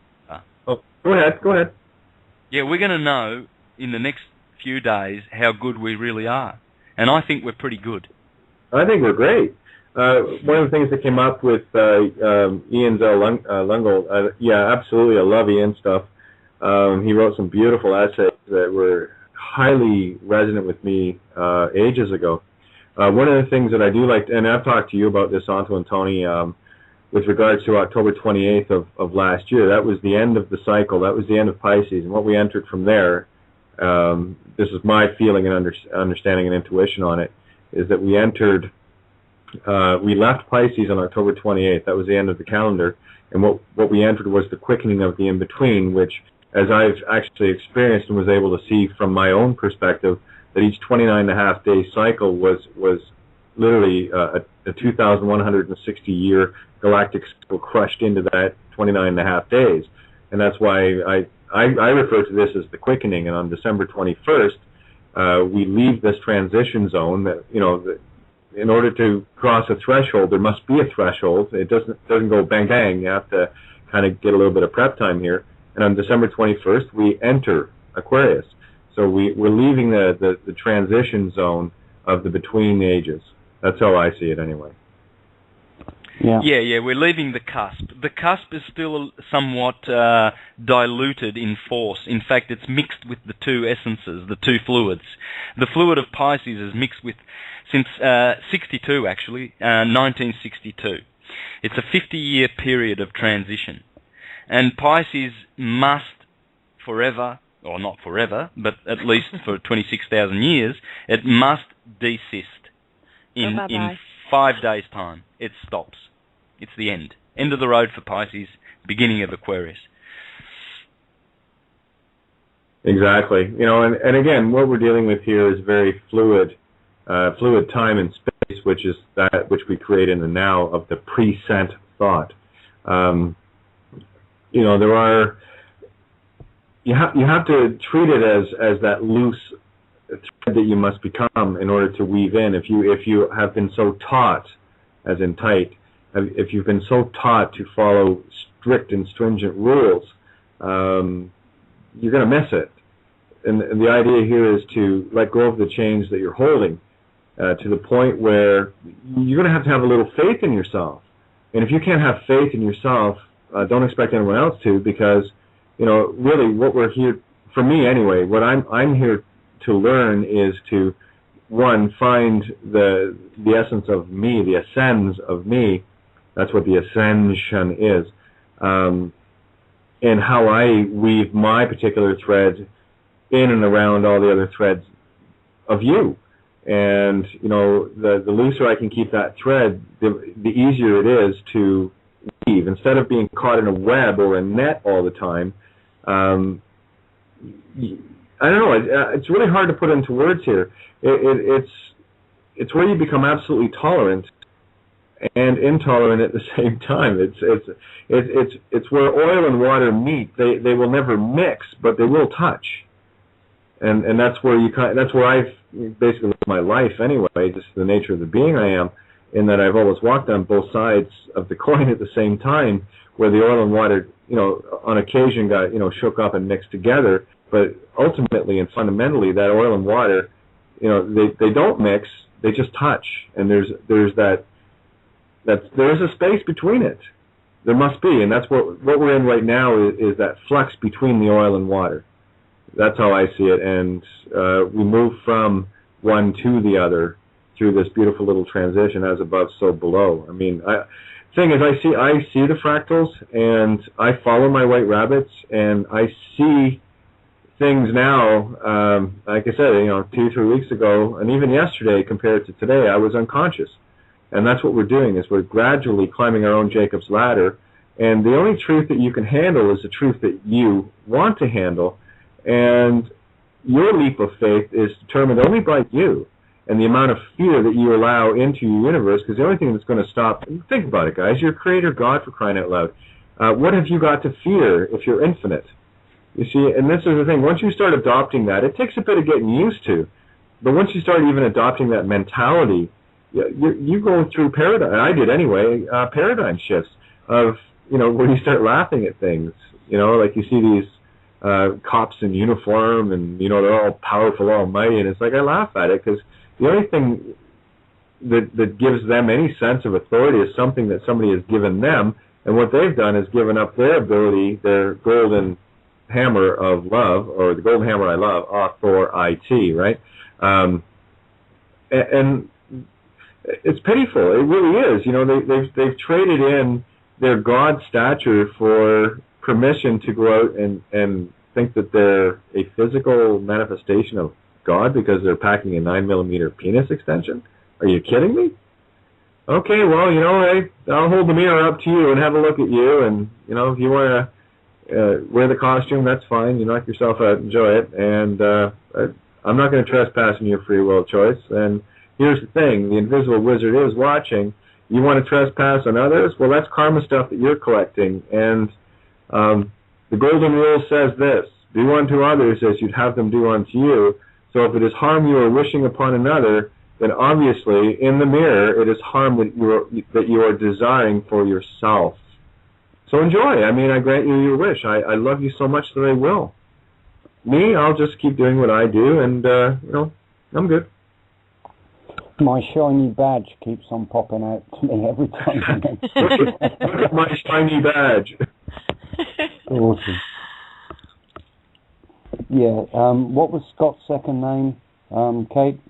how... Go ahead. Yeah, we're going to know in the next few days how good we really are. And I think we're pretty good. I think we're great. One of the things that came up with Ian's Lungold, yeah, absolutely, I love Ian's stuff. He wrote some beautiful essays that were highly resonant with me ages ago. One of the things that I do like, and I've talked to you about this, Anto and Tony, with regards to October 28th of last year. That was the end of the cycle. That was the end of Pisces. And what we entered from there, this is my feeling and understanding and intuition on it, is that we entered... we left Pisces on October 28th. That was the end of the calendar. And what we entered was the quickening of the in-between, which, as I've actually experienced and was able to see from my own perspective, that each 29.5-day cycle was literally a 2,160-year galactic cycle crushed into that 29.5 days. And that's why I refer to this as the quickening. And on December 21st, we leave this transition zone that, in order to cross a threshold, there must be a threshold. It doesn't go bang bang. You have to kind of get a little bit of prep time here. And on December 21st, we enter Aquarius. So we're leaving the transition zone of the between ages. That's how I see it anyway. Yeah, we're leaving the cusp. The cusp is still somewhat diluted in force. In fact, it's mixed with the two essences, the two fluids. The fluid of Pisces is mixed with, since 62 actually, 1962. It's a 50-year period of transition. And Pisces must forever, or not forever, but at least for 26,000 years, it must desist. In 5 days' time, it stops. It's the end. End of the road for Pisces, beginning of Aquarius. Exactly. And again, what we're dealing with here is very fluid time and space, which is that which we create in the now of the present thought. There are. You have to treat it as that loose thread that you must become in order to weave in. If you have been so taught, as in tight, if you've been so taught to follow strict and stringent rules, you're going to miss it. And the idea here is to let go of the chains that you're holding to the point where you're going to have a little faith in yourself. And if you can't have faith in yourself, don't expect anyone else to, because really what we're here, for me anyway, what I'm here to learn is to, one, find the essence of me, the essence of me. That's what the ascension is. And how I weave my particular thread in and around all the other threads of you. And, the looser I can keep that thread, the easier it is to weave. Instead of being caught in a web or a net all the time, I don't know, it's really hard to put into words here. It's where you become absolutely tolerant and intolerant at the same time. It's where oil and water meet. They will never mix, but they will touch. And that's where I've basically lived my life anyway, just the nature of the being I am, in that I've always walked on both sides of the coin at the same time, where the oil and water, on occasion got, shook up and mixed together, but ultimately and fundamentally that oil and water, they don't mix, they just touch. And there's a space between it. There must be, and that's what we're in right now is that flux between the oil and water. That's how I see it, and we move from one to the other through this beautiful little transition, as above, so below. I mean, thing is, I see the fractals, and I follow my white rabbits, and I see things now. Like I said, 2-3 weeks ago, and even yesterday compared to today, I was unconscious, and that's what we're doing. Is we're gradually climbing our own Jacob's ladder, and the only truth that you can handle is the truth that you want to handle, and your leap of faith is determined only by you and the amount of fear that you allow into your universe, because the only thing that's going to stop, think about it, guys, you're creator God, for crying out loud. What have you got to fear if you're infinite? You see, and this is the thing, once you start adopting that, it takes a bit of getting used to, but once you start even adopting that mentality, you go through paradigm, I did anyway, paradigm shifts of, where you start laughing at things, like you see these cops in uniform, and they're all powerful, almighty, and it's like I laugh at it, because the only thing that gives them any sense of authority is something that somebody has given them, and what they've done is given up their ability, their golden hammer of love, or the golden hammer I love, authority, right? And it's pitiful. It really is. They've traded in their God stature for permission to go out and think that they're a physical manifestation of God because they're packing a 9mm penis extension. Are you kidding me? Okay, well, I'll hold the mirror up to you and have a look at you, and if you want to wear the costume, that's fine. You knock yourself out, enjoy it, and I'm not going to trespass in your free will choice. And here's the thing: the invisible wizard is watching. You want to trespass on others? Well, that's karma stuff that you're collecting, and the golden rule says this: do unto others as you'd have them do unto you. So if it is harm you are wishing upon another, then obviously in the mirror it is harm that you are desiring for yourself. So enjoy. I mean, I grant you your wish. I love you so much that I will. Me, I'll just keep doing what I do, and I'm good. My shiny badge keeps on popping out to me every time. Look at my shiny badge. Awesome. Yeah. What was Scott's second name, Kate?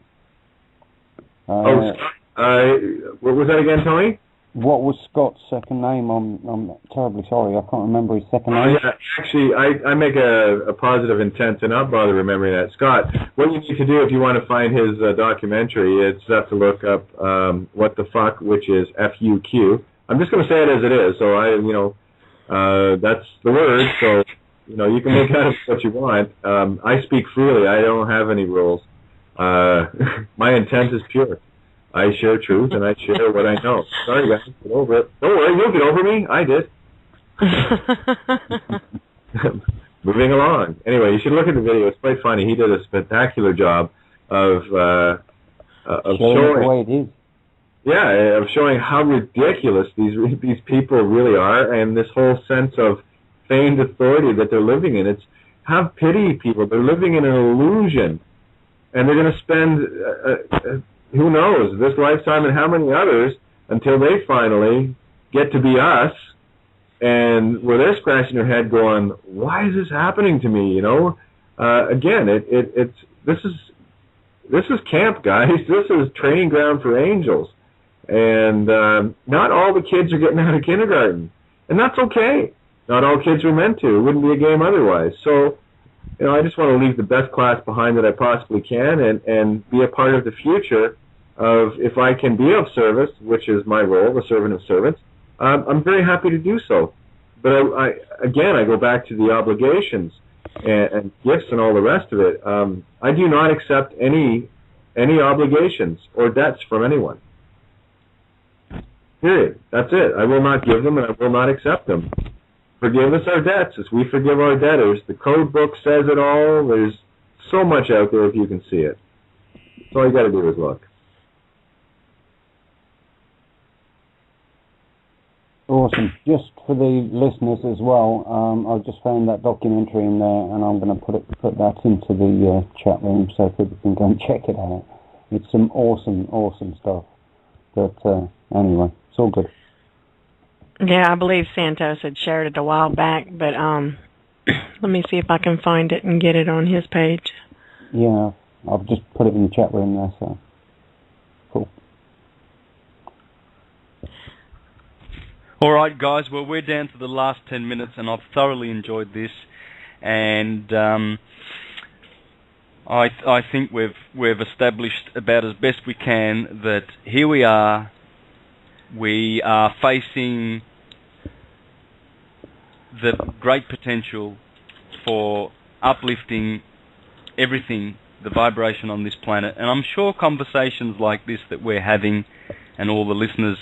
What was that again, Tony? What was Scott's second name? I'm terribly sorry. I can't remember his second name. Yeah, actually, I make a positive intent to not bother remembering that. Scott, what you need to do if you want to find his documentary, it's have to look up What the Fuck, which is F-U-Q. I'm just going to say it as it is. So that's the word. So you can make out of what you want. I speak freely. I don't have any rules. My intent is pure. I share truth, and I share what I know. Sorry, guys, get over it. Don't worry, you'll get over me. I did. Moving along. Anyway, you should look at the video. It's quite funny. He did a spectacular job of showing the way it is. Yeah, of showing how ridiculous these people really are, and this whole sense of feigned authority that they're living in. It's have pity, people. They're living in an illusion, and they're going to spend who knows this lifetime and how many others until they finally get to be us, and where they're scratching their head, going, "Why is this happening to me?" You know, again, this is camp, guys. This is training ground for angels. And not all the kids are getting out of kindergarten. And that's okay. Not all kids are meant to. It wouldn't be a game otherwise. So, you know, I just want to leave the best class behind that I possibly can and be a part of the future of, if I can be of service, which is my role, the servant of servants, I'm very happy to do so. But I go back to the obligations and gifts and all the rest of it. I do not accept any obligations or debts from anyone. Period. That's it. I will not give them, and I will not accept them. Forgive us our debts as we forgive our debtors. The code book says it all. There's so much out there if you can see it. That's all you got to do is look. Awesome. Just for the listeners as well, I've just found that documentary in there, and I'm going to put that into the chat room so people can go and check it out. It's some awesome stuff. But anyway. It's all good. Yeah, I believe Santos had shared it a while back, but let me see if I can find it and get it on his page. Yeah, I've just put it in the chat room there, so cool. All right, guys, well, we're down to the last 10 minutes, and I've thoroughly enjoyed this, and I think we've established about as best we can that here we are facing the great potential for uplifting everything, the vibration on this planet. And I'm sure conversations like this that we're having and all the listeners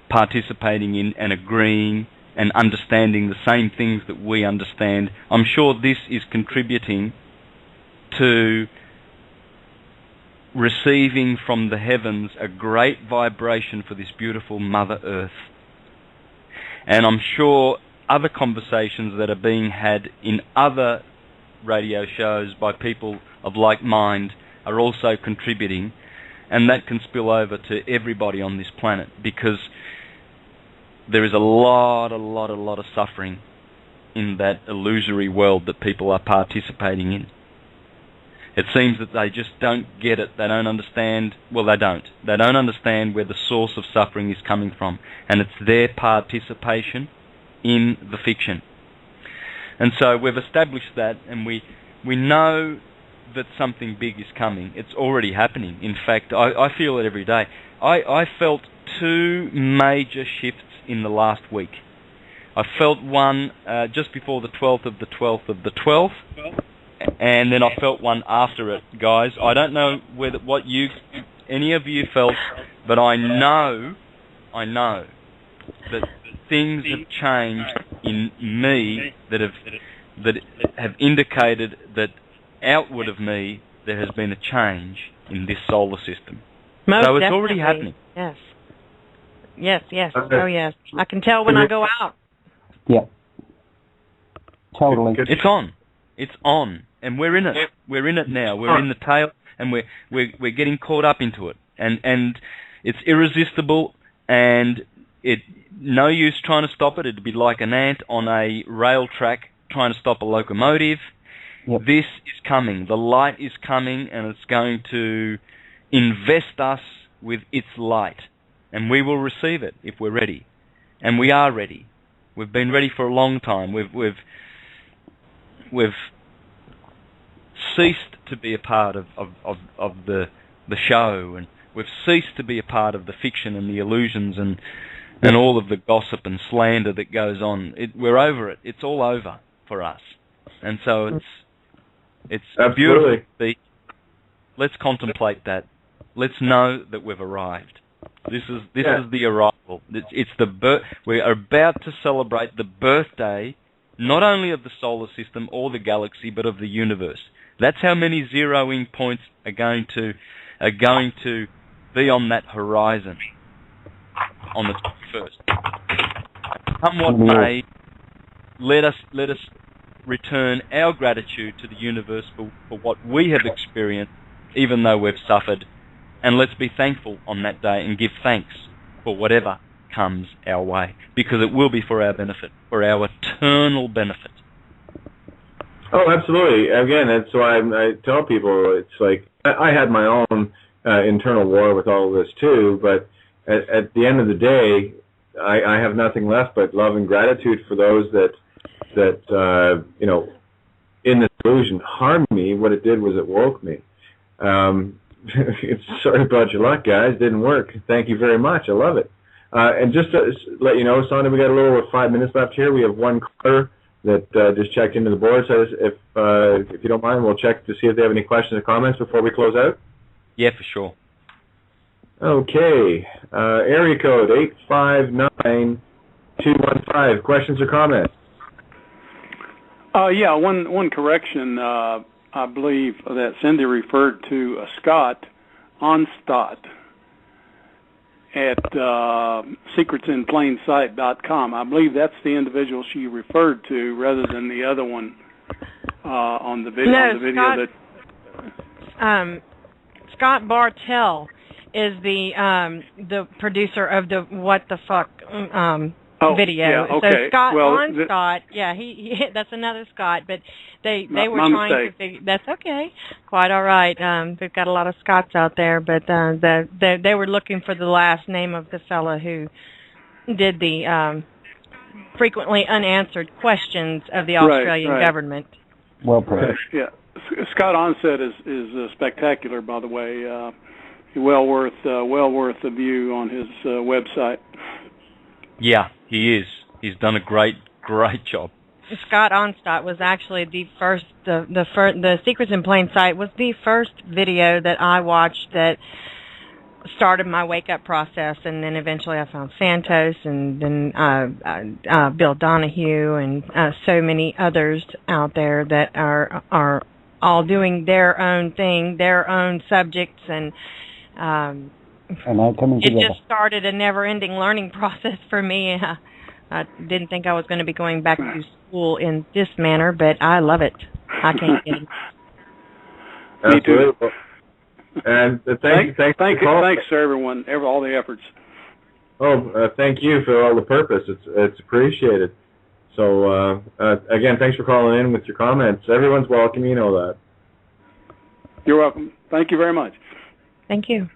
participating in and agreeing and understanding the same things that we understand, I'm sure this is contributing to receiving from the heavens a great vibration for this beautiful Mother Earth. And I'm sure other conversations that are being had in other radio shows by people of like mind are also contributing, and that can spill over to everybody on this planet, because there is a lot of suffering in that illusory world that people are participating in. It seems that they just don't get it. They don't understand. Well, they don't. They don't understand where the source of suffering is coming from, and it's their participation in the fiction. And so we've established that, and we know that something big is coming. It's already happening. In fact, I feel it every day. I felt two major shifts in the last week. I felt one just before the 12th of the 12th of the 12th, and then I felt one after it, guys. I don't know what any of you felt, but I know that things have changed in me that have indicated that outward of me there has been a change in this solar system. Most so it's definitely. already happening. Yes. Oh yes. I can tell when I go out. Yeah. Totally. It's on. And we're in it. We're in it now. We're in the tail, and we're getting caught up into it. And it's irresistible, and no use trying to stop it. It'd be like an ant on a rail track trying to stop a locomotive. Yep. This is coming. The light is coming, and it's going to invest us with its light. And we will receive it if we're ready. And we are ready. We've been ready for a long time. We've ceased to be a part of the show, and we've ceased to be a part of the fiction and the illusions and all of the gossip and slander that goes on. We're over it. It's all over for us. And so it's beautiful. Let's contemplate that. let's know that we've arrived. This is the arrival. It's the we are about to celebrate the birthday, not only of the solar system or the galaxy, but of the universe. That's how many zeroing points are going to be on that horizon on the 21st. Come what may, let us return our gratitude to the universe for what we have experienced, even though we've suffered. And let's be thankful on that day and give thanks for whatever comes our way, because it will be for our benefit, for our eternal benefit. Oh, absolutely. Again, that's why I tell people, it's like, I had my own internal war with all of this too, but at the end of the day, I have nothing left but love and gratitude for those that in this illusion harmed me. What it did was it woke me. It's sorry about your luck, guys. Didn't work. Thank you very much. I love it. And just to let you know, Sonda, we got a little over 5 minutes left here. We have one caller that just checked into the board. So if you don't mind, we'll check to see if they have any questions or comments before we close out. Yeah, for sure. Okay. Area code 859215. Questions or comments? Yeah, one correction. I believe that Cindy referred to Scott Onstott at secretsinplainsight.com. I believe that's the individual she referred to, rather than the other one on the video. No, Scott Bartell is the producer of the What the Fuck video. Yeah, okay. So Scott Onstott, he that's another Scott, but they were trying to figure. That's okay, quite all right. We've got a lot of Scotts out there, but they were looking for the last name of the fella who did the frequently unanswered questions of the Australian government. Well put. Yeah, Scott Onstott is spectacular, by the way. Well worth a view on his website. Yeah, he is. He's done a great job. Scott Onstott was actually the Secrets in Plain Sight was the first video that I watched that started my wake-up process, and then eventually I found Santos, and then Bill Donahue, and so many others out there that are all doing their own thing, their own subjects, and it just started a never-ending learning process for me. I didn't think I was going to be going back to school in this manner, but I love it. I can't get it. Absolutely. And thanks to everyone, all the efforts. Thank you for all the purpose. It's appreciated. So again, thanks for calling in with your comments. Everyone's welcome. You know that. You're welcome. Thank you very much. Thank you.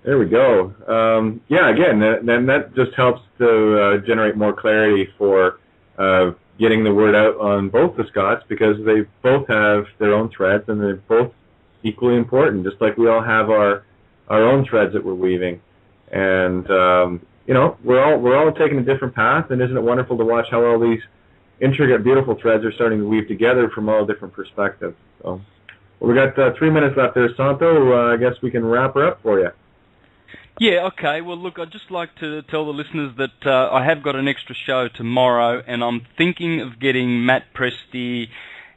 There we go. Again, then that just helps to generate more clarity for getting the word out on both the Scots, because they both have their own threads, and they're both equally important, just like we all have our own threads that we're weaving. And we're all taking a different path, and isn't it wonderful to watch how all these intricate, beautiful threads are starting to weave together from all different perspectives. So, we got 3 minutes left there, Santo. I guess we can wrap her up for you. Yeah, okay. Well, look, I'd just like to tell the listeners that I have got an extra show tomorrow, and I'm thinking of getting Matt Presti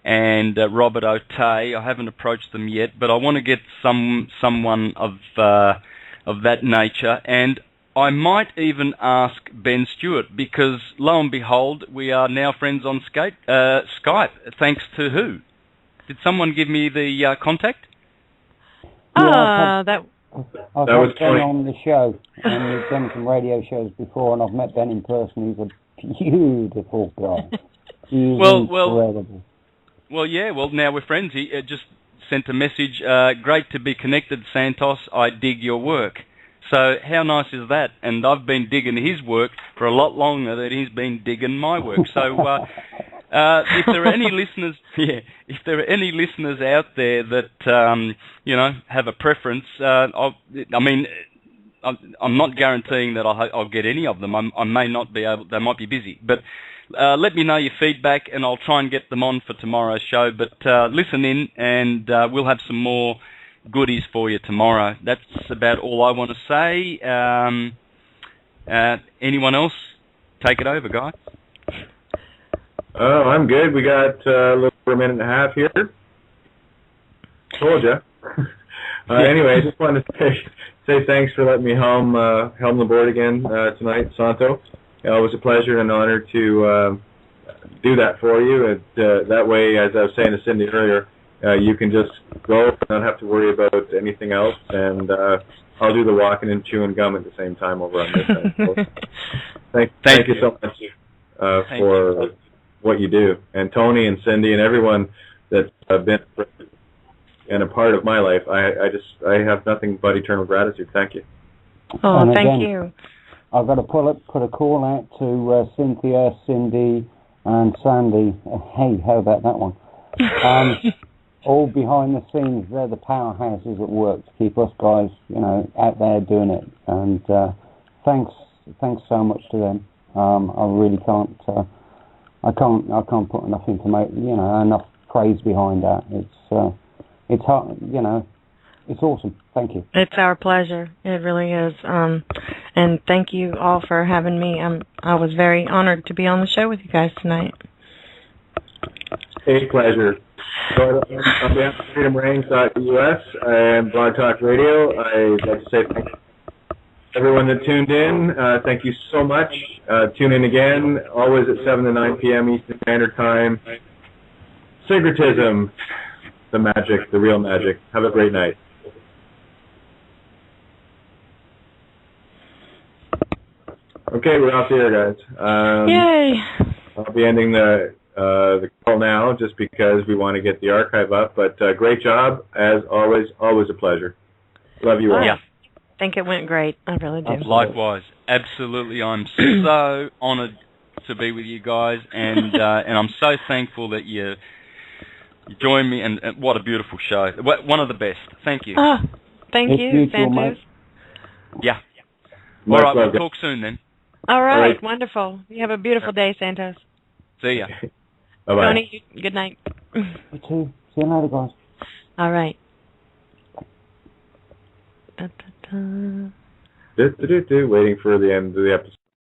and Robert O'Tay. I haven't approached them yet, but I want to get someone of that nature, and I might even ask Ben Stewart, because lo and behold, we are now friends on Skype. Thanks to who? Did someone give me the contact? I've had Ben on the show, and we've done some radio shows before, and I've met Ben in person. He's a beautiful guy. He's incredible. Well, yeah. Well, now we're friends. He just sent a message. Great to be connected, Santos. I dig your work. So how nice is that? And I've been digging his work for a lot longer than he's been digging my work. So if there are any listeners, if there are any listeners out there that have a preference, I'm not guaranteeing that I'll get any of them. I may not be able. They might be busy, but. Let me know your feedback, and I'll try and get them on for tomorrow's show. But listen in, and we'll have some more goodies for you tomorrow. That's about all I want to say. Anyone else? Take it over, guys. Oh, I'm good. We got a little over a minute and a half here. Told ya. Anyway, I just wanted to say thanks for letting me helm the board again tonight, Santo. It was a pleasure and an honor to do that for you. That way, as I was saying to Cindy earlier, you can just go and not have to worry about anything else, and I'll do the walking and chewing gum at the same time over on this end. So, thank you so much for what you do. And Tony and Cindy and everyone that's been and a part of my life, I have nothing but eternal gratitude. Thank you. Oh, and thank again, you. I've got to put a call out to Cynthia, Cindy, and Sandy. Hey, how about that one? All behind the scenes, they're the powerhouses at work to keep us guys, out there doing it. And thanks so much to them. I really can't. I can't put enough enough praise behind that. It's hard, it's awesome. Thank you. It's our pleasure. It really is. And thank you all for having me. I was very honored to be on the show with you guys tonight. A pleasure. So on behalf of freedomreigns.us and Blog Talk Radio, I'd like to say thank you to everyone that tuned in. Thank you so much. Tune in again, always at 7 to 9 p.m. Eastern Standard Time. Syncretism, the magic, the real magic. Have a great night. Okay, we're off the air, guys. Yay! I'll be ending the call now just because we want to get the archive up. But great job, as always. Always a pleasure. Love you all. Yeah. I think it went great. I really do. Likewise. Absolutely. I'm so honored to be with you guys, and I'm so thankful that you joined me, and what a beautiful show. One of the best. Thank you. Oh, thank you, Santos. Yeah. All right, we'll talk soon then. All right, wonderful. You have a beautiful day, Santos. See ya. Bye-bye. Tony, good night. You too. See you later, guys. All right. Waiting for the end of the episode.